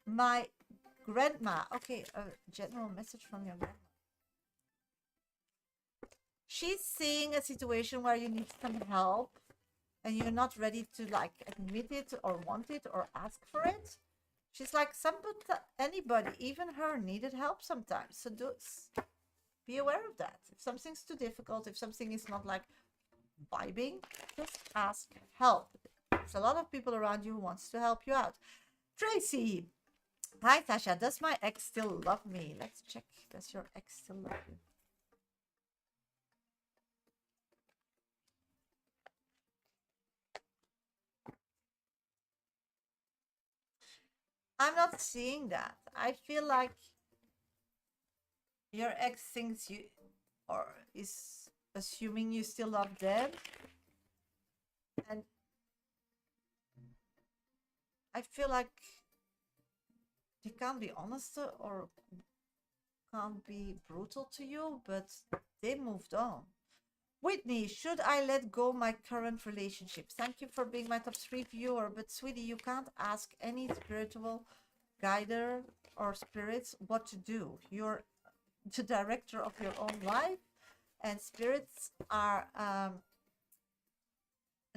my grandma. Okay, a general message from your grandma. She's seeing a situation where you need some help and you're not ready to like admit it or want it or ask for it. She's like, anybody, even her, needed help sometimes. So be aware of that. If something's too difficult, if something is not like vibing, just ask help. There's a lot of people around you who wants to help you out. Tracy, hi Tasha, does my ex still love me? Let's check. Does your ex still love you? I'm not seeing that. I feel like your ex thinks you, or is assuming you still love them, and I feel like they can't be honest or can't be brutal to you, but they moved on. Whitney, should I let go my current relationship? Thank you for being my top 3 viewer, but sweetie, you can't ask any spiritual guider or spirits what to do. You're the director of your own life, and spirits are a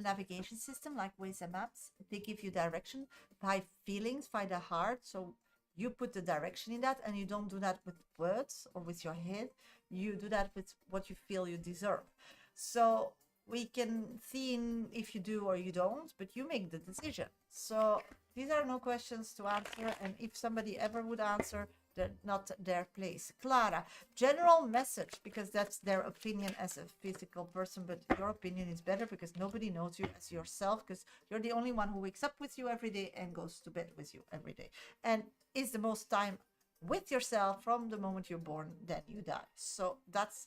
navigation system like Waze and Maps. They give you direction by feelings, by the heart. So you put the direction in that, and you don't do that with words or with your head. You do that with what you feel you deserve. So we can see if you do or you don't, but you make the decision. So these are no questions to answer, and if somebody ever would answer, they're not their place. Clara, general message, because that's their opinion as a physical person, but your opinion is better because nobody knows you as yourself, because you're the only one who wakes up with you every day and goes to bed with you every day, and is the most time with yourself from the moment you're born, then you die. So that's,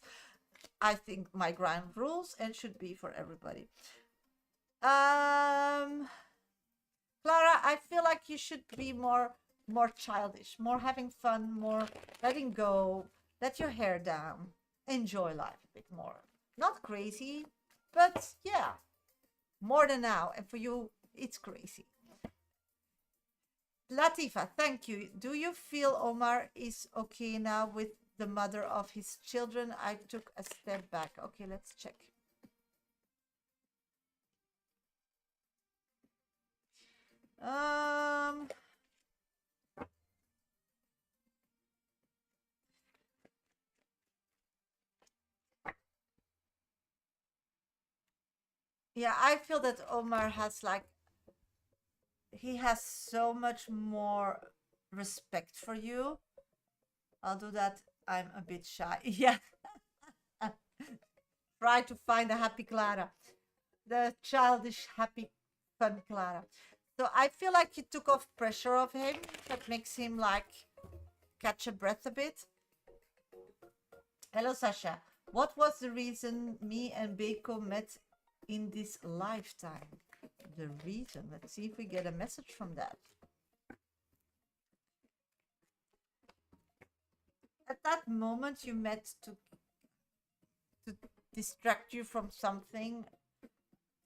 I think, my ground rules, and should be for everybody. Clara, I feel like you should be more childish, more having fun, more letting go, let your hair down, enjoy life a bit more. Not crazy, but yeah, more than now. And for you, it's crazy. Latifa, thank you. Do you feel Omar is okay now with the mother of his children? I took a step back. Okay, let's check. Yeah, I feel that Omar has like, he has so much more respect for you. I'll do that. I'm a bit shy. Yeah. Try to find a happy Clara. The childish, happy, fun Clara. So I feel like you took off pressure of him. That makes him like catch a breath a bit. Hello, Sasha. What was the reason me and Beiko met in this lifetime? the reason. Let's see if we get a message from that. At that moment, you met to distract you from something,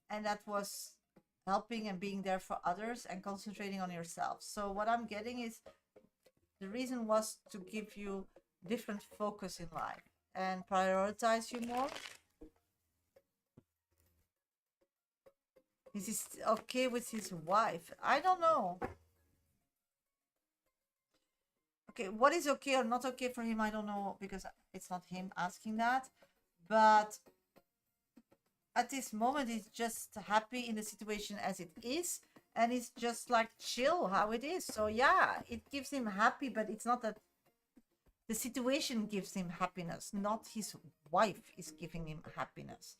and that was helping and being there for others and concentrating on yourself. So what I'm getting is the reason was to give you different focus in life and prioritize you more. Is he okay with his wife? I don't know. Okay, what is okay or not okay for him, I don't know, because it's not him asking that. But at this moment, he's just happy in the situation as it is, and he's just like chill how it is. So yeah, it gives him happy, but it's not that the situation gives him happiness, not his wife is giving him happiness.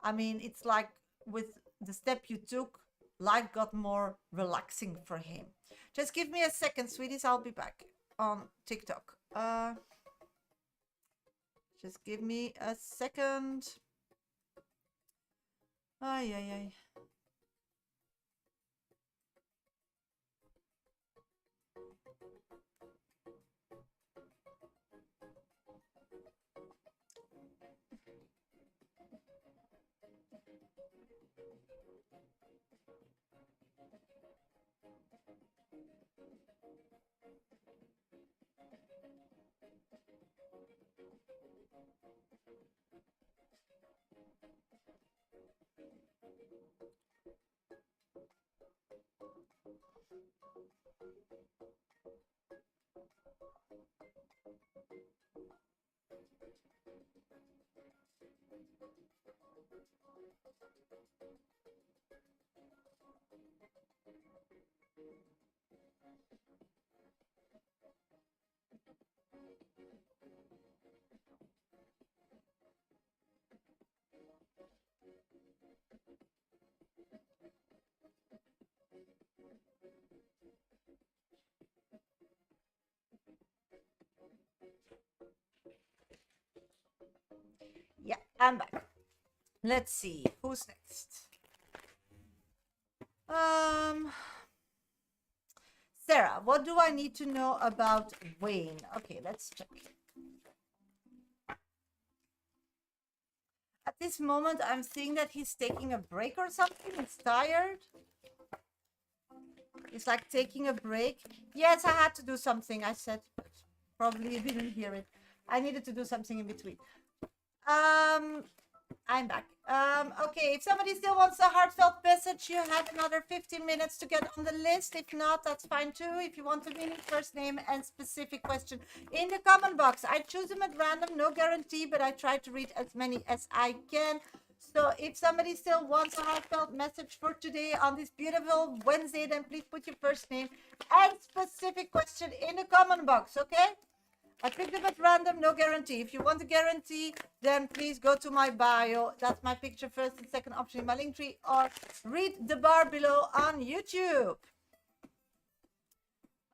I mean, it's like with the step you took, life got more relaxing for him. Just give me a second, sweeties. I'll be back on TikTok. Just give me a second. Ay, ay, ay. Yeah, I'm back. Let's see who's next. Sarah, what do I need to know about Wayne? Okay, let's check. At this moment, I'm seeing that he's taking a break or something. He's tired. It's like taking a break. Yes, I had to do something. I said, probably you didn't hear it. I needed to do something in between. I'm back. Okay, if somebody still wants a heartfelt message, you have another 15 minutes to get on the list. If not, that's fine too. If you want to meaning, first name, and specific question in the comment box. I choose them at random, no guarantee, but I try to read as many as I can. So if somebody still wants a heartfelt message for today on this beautiful Wednesday, then please put your first name and specific question in the comment box, okay? I picked them at random, no guarantee. If you want a guarantee, then please go to my bio. That's my picture first and second option in my link tree, or read the bar below on YouTube.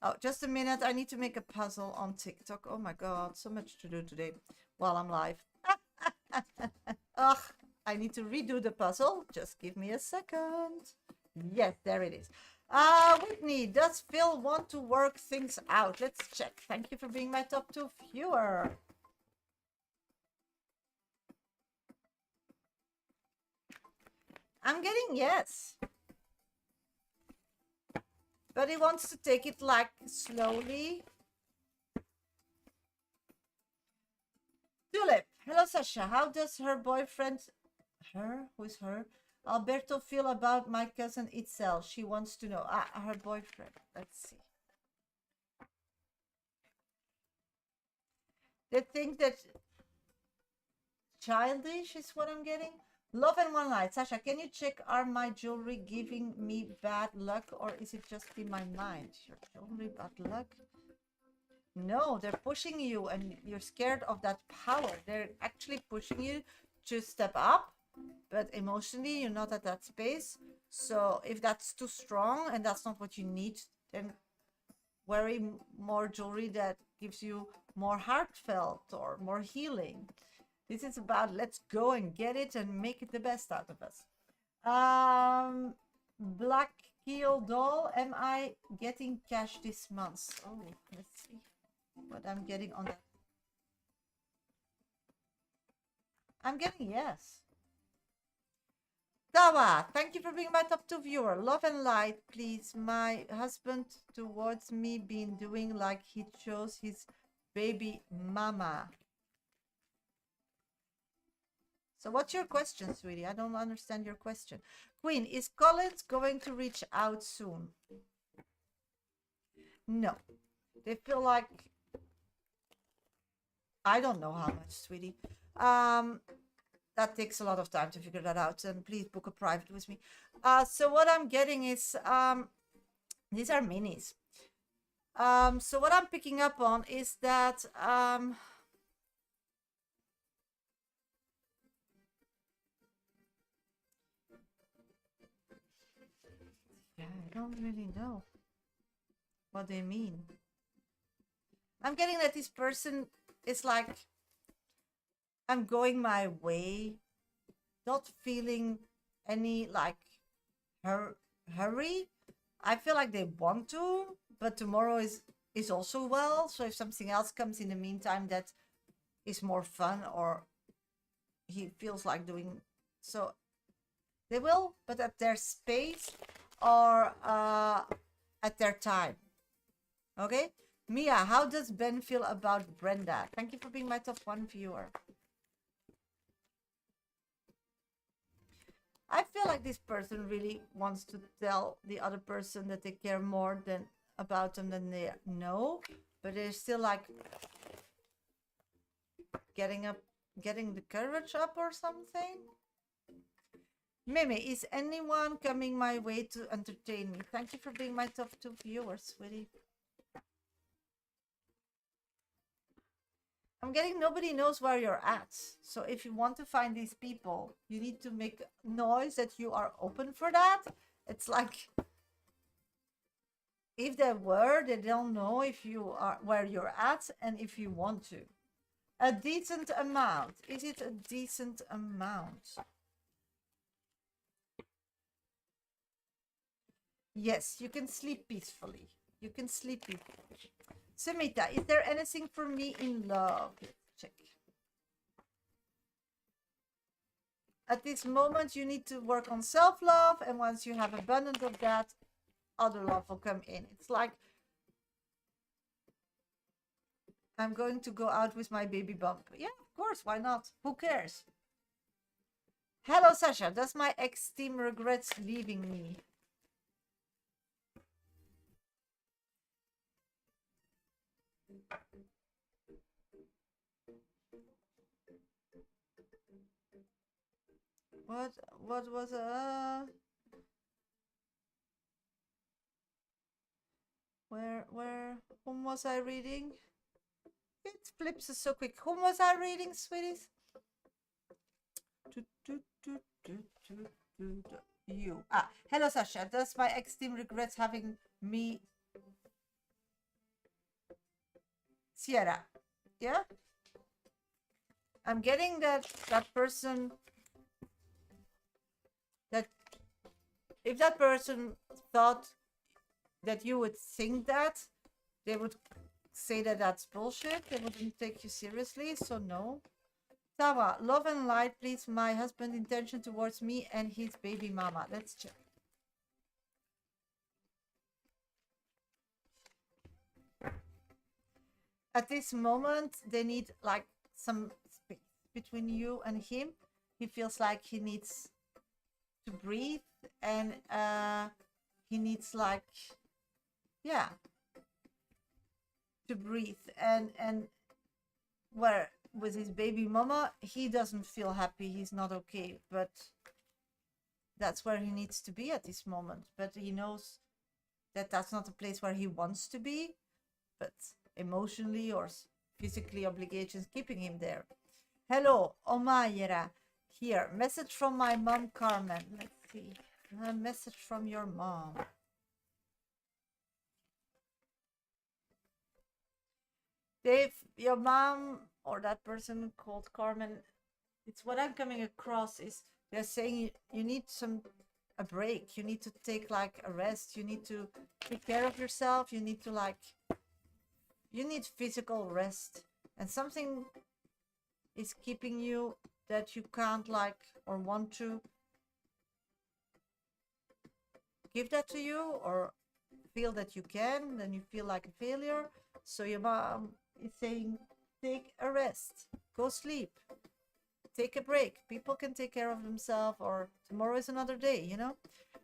Oh, just a minute. I need to make a puzzle on TikTok. Oh my God, so much to do today while I'm live. Ugh, I need to redo the puzzle. Just give me a second. Yes, there it is. Whitney, does Phil want to work things out? Let's check. Thank you for being my top 2 viewer. I'm getting yes. But he wants to take it like slowly. Tulip, hello Sasha. How does her boyfriend, who's her? Alberto feel about my cousin Itzel? She wants to know. Her boyfriend. Let's see. They think that childish is what I'm getting. Love and one light. Sasha, can you check, are my jewelry giving me bad luck, or is it just in my mind? Your jewelry bad luck? No, they're pushing you and you're scared of that power. They're actually pushing you to step up, but emotionally you're not at that space. So if that's too strong and that's not what you need, then wear more jewelry that gives you more heartfelt or more healing. This is about let's go and get it and make it the best out of us. Black Keel Doll, am I getting cash this month? Oh, let's see what I'm getting on that. I'm getting yes. Tawa, thank you for being my top 2 viewer. Love and light, please. My husband towards me been doing like he chose his baby mama. So what's your question, sweetie? I don't understand your question. Queen, is Collins going to reach out soon? No. They feel like... I don't know how much, sweetie. That takes a lot of time to figure that out. And please book a private with me. So what I'm getting is... these are minis. So what I'm picking up on is that... yeah, I don't really know what they mean. I'm getting that this person is like, I'm going my way, not feeling any like hurry. I feel like they want to, but tomorrow is also well. So if something else comes in the meantime that is more fun, or he feels like doing so, they will, but at their space or at their time. Okay, Mia, how does Ben feel about Brenda? Thank you for being my top 1 viewer. I feel like this person really wants to tell the other person that they care more than about them than they know, but they're still like getting the courage up or something. Mimi, is anyone coming my way to entertain me? Thank you for being my top 2 viewers, sweetie. I'm getting nobody knows where you're at. So if you want to find these people, you need to make noise that you are open for that. It's like, if they were, they don't know if you are where you're at and if you want to. A decent amount. Is it a decent amount? Yes, you can sleep peacefully. You can sleep peacefully. Sumita, is there anything for me in love? Let's check. At this moment, you need to work on self-love, and once you have abundance of that, other love will come in. It's like, I'm going to go out with my baby bump. Yeah, of course, why not? Who cares? Hello, Shasha. Does my ex-team regrets leaving me? What was whom was I reading? It flips so quick. Whom was I reading, sweeties? You. Hello, Sasha. Does my ex-team regrets having me? Sierra. Yeah? I'm getting that person, that if that person thought that you would think that, they would say that that's bullshit. They wouldn't take you seriously, so no. Tawa, love and light, please. My husband's intention towards me and his baby mama. Let's check. At this moment, they need like some space between you and him. He feels like he needs to breathe, and he needs like, yeah, to breathe. And where with his baby mama, he doesn't feel happy. He's not okay, but that's where he needs to be at this moment. But he knows that that's not a place where he wants to be, but emotionally or physically obligations keeping him there. Hello, Omayera here. Message from my mom, Carmen. Let's see. A message from your mom. Dave, your mom or that person called Carmen, it's what I'm coming across is they're saying you need some a break. You need to take like a rest. You need to take care of yourself. You need to like, you need physical rest. And something is keeping you that you can't like or want to give that to you or feel that you can, then you feel like a failure. So your mom is saying, take a rest, go sleep, take a break. People can take care of themselves, or tomorrow is another day, you know.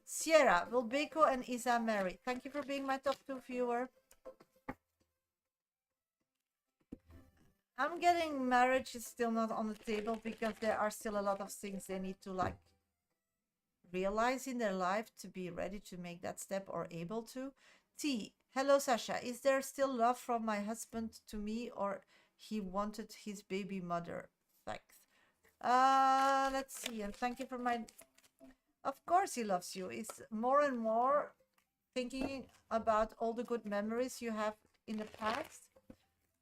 Sierra, will Beko and Isa marry? Thank you for being my top 2 viewer. I'm getting marriage is still not on the table because there are still a lot of things they need to like realize in their life to be ready to make that step or able to. T, hello Sasha, is there still love from my husband to me, or he wanted his baby mother? Thanks. Let's see, and thank you for my, of course he loves you. It's more and more thinking about all the good memories you have in the past.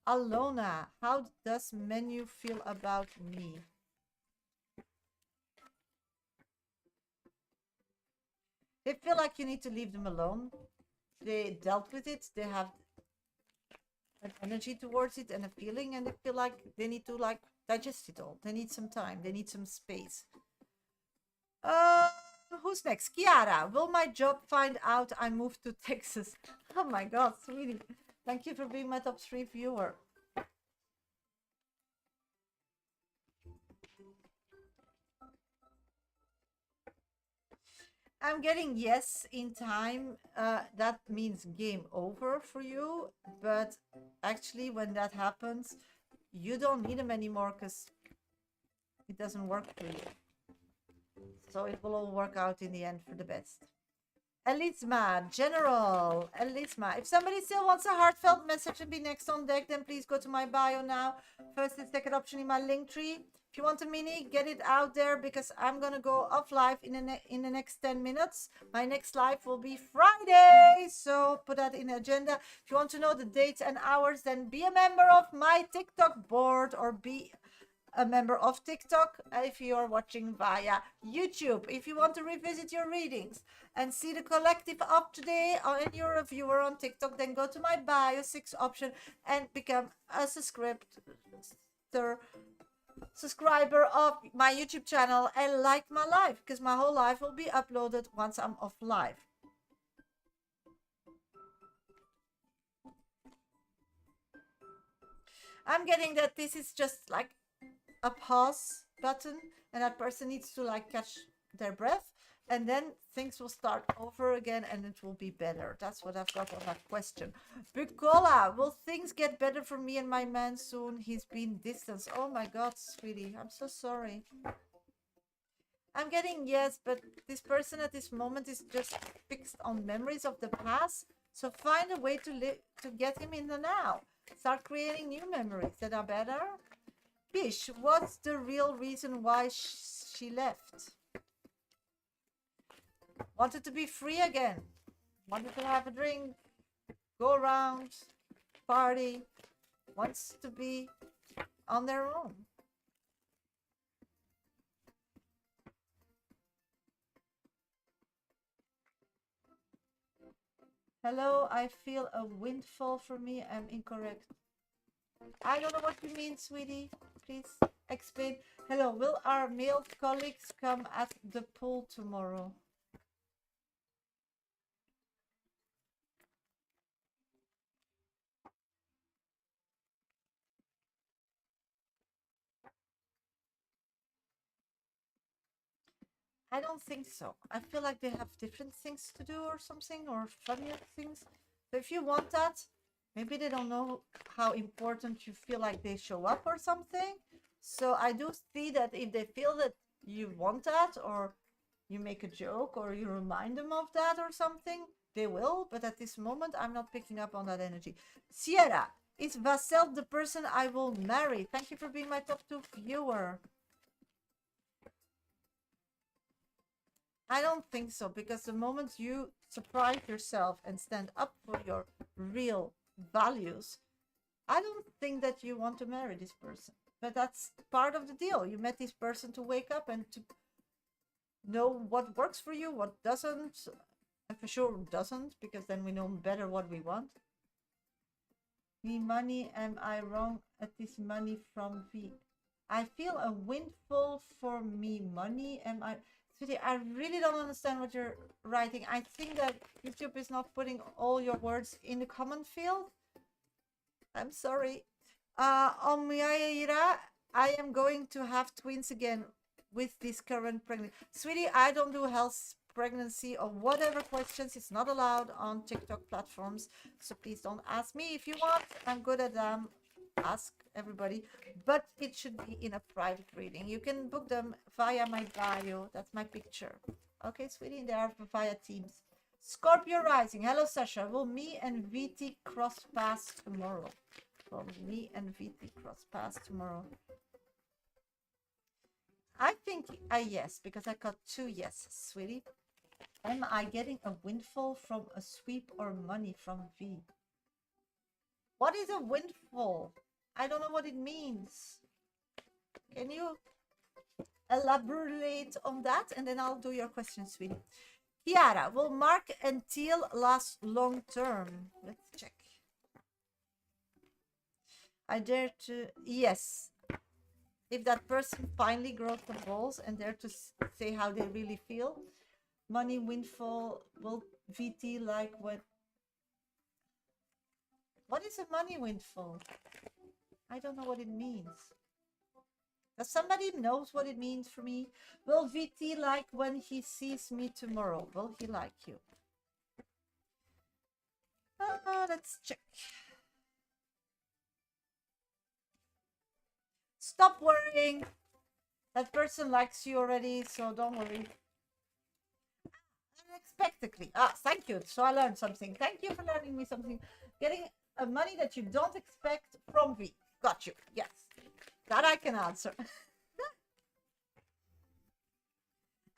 Alona, how does Menu feel about me? They feel like you need to leave them alone. They dealt with it. They have an energy towards it and a feeling, and they feel like they need to like digest it all. They need some time. They need some space. Who's next? Kiara, will my job find out I moved to Texas? Oh my God, sweetie. Thank you for being my top 3 viewer. I'm getting yes in time. That means game over for you. But actually, when that happens, you don't need them anymore because it doesn't work for you. So it will all work out in the end for the best. Elisma, General, Elisma. If somebody still wants a heartfelt message and be next on deck, then please go to my bio now. First and second option in my link tree. If you want a mini, get it out there because I'm going to go off live in the next 10 minutes. My next live will be Friday. So put that in the agenda. If you want to know the dates and hours, then be a member of my TikTok board or be a member of TikTok if you are watching via YouTube. If you want to revisit your readings and see the collective of today and you're a viewer on TikTok, then go to my bio 6 option and become a subscriber of my YouTube channel and like my live, because my whole life will be uploaded once I'm off live. I'm getting that this is just like a pause button and that person needs to like catch their breath, and then things will start over again and it will be better. That's what I've got on that question. Bukola, will things get better for me and my man soon? He's been distanced. Oh my God, sweetie, I'm so sorry. I'm getting yes, but this person at this moment is just fixed on memories of the past. So find a way to get him in the now. Start creating new memories that are better. Bish, what's the real reason why she left? Wanted to be free again. Wanted to have a drink, go around, party. Wants to be on their own. Hello, I feel a windfall for me. I'm incorrect. I don't know what you mean, sweetie. Please explain. Hello, will our male colleagues come at the pool tomorrow? I don't think so. I feel like they have different things to do or something, or funnier things. So if you want that, maybe they don't know how important you feel like they show up or something. So I do see that if they feel that you want that, or you make a joke, or you remind them of that or something, they will. But at this moment, I'm not picking up on that energy. Sierra, is Vassel the person I will marry? Thank you for being my top 2 viewer. I don't think so, because the moment you surprise yourself and stand up for your real values, I don't think that you want to marry this person. But that's part of the deal. You met this person to wake up and to know what works for you, what doesn't, and for sure doesn't, because then we know better what we want. Me money, am I wrong at this money from V? I feel a windfall for me money. Am I, sweetie? I really don't understand what you're writing. I think that YouTube is not putting all your words in the comment field. I'm sorry. Omiaira, I am going to have twins again with this current pregnancy. Sweetie, I don't do health, pregnancy, or whatever questions. It's not allowed on TikTok platforms. So please don't ask me. If you want, I'm good at them. Ask everybody. But it should be in a private reading. You can book them via my bio. That's my picture. Okay, sweetie, they are via Teams. Scorpio rising. Hello, Shasha. Will me and VT cross paths tomorrow? Will me and VT cross paths tomorrow? I think yes, because I got 2 yeses, sweetie. Am I getting a windfall from a sweep or money from V? What is a windfall? I don't know what it means. Can you elaborate on that? And then I'll do your question, sweetie. Kiara, will Mark and Teal last long term? Let's check. I dare to, yes. If that person finally grows the balls and dare to say how they really feel. Money windfall, will VT like what is a money windfall? I don't know what it means. Does somebody knows what it means for me? Will VT like when he sees me tomorrow? Will he like you? Let's check. Stop worrying. That person likes you already, so don't worry. Unexpectedly. Thank you. So I learned something. Thank you for learning me something. Getting money that you don't expect from V. Got you. Yes. That I can answer.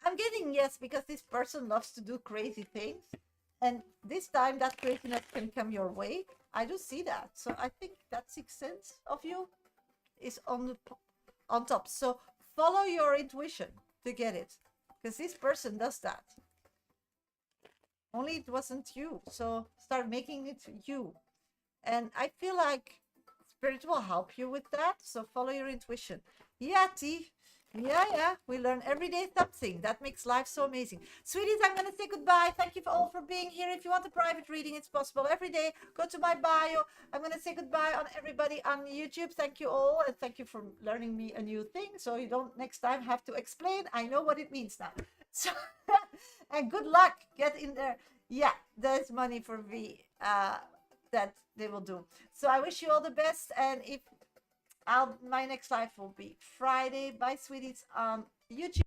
I'm getting yes because this person loves to do crazy things. And this time that craziness can come your way. I do see that. So I think that 6th sense of you is on top. So follow your intuition to get it. Because this person does that. Only it wasn't you. So start making it you. And I feel like Spirit will help you with that. So follow your intuition. Yeah, T. Yeah. We learn every day something. That makes life so amazing. Sweeties, I'm going to say goodbye. Thank you all for being here. If you want a private reading, it's possible every day. Go to my bio. I'm going to say goodbye on everybody on YouTube. Thank you all. And thank you for learning me a new thing. So you don't next time have to explain. I know what it means now. So, and good luck. Get in there. Yeah, there's money for V. That they will do. So I wish you all the best. And if my next live will be Friday. Bye, sweeties. YouTube.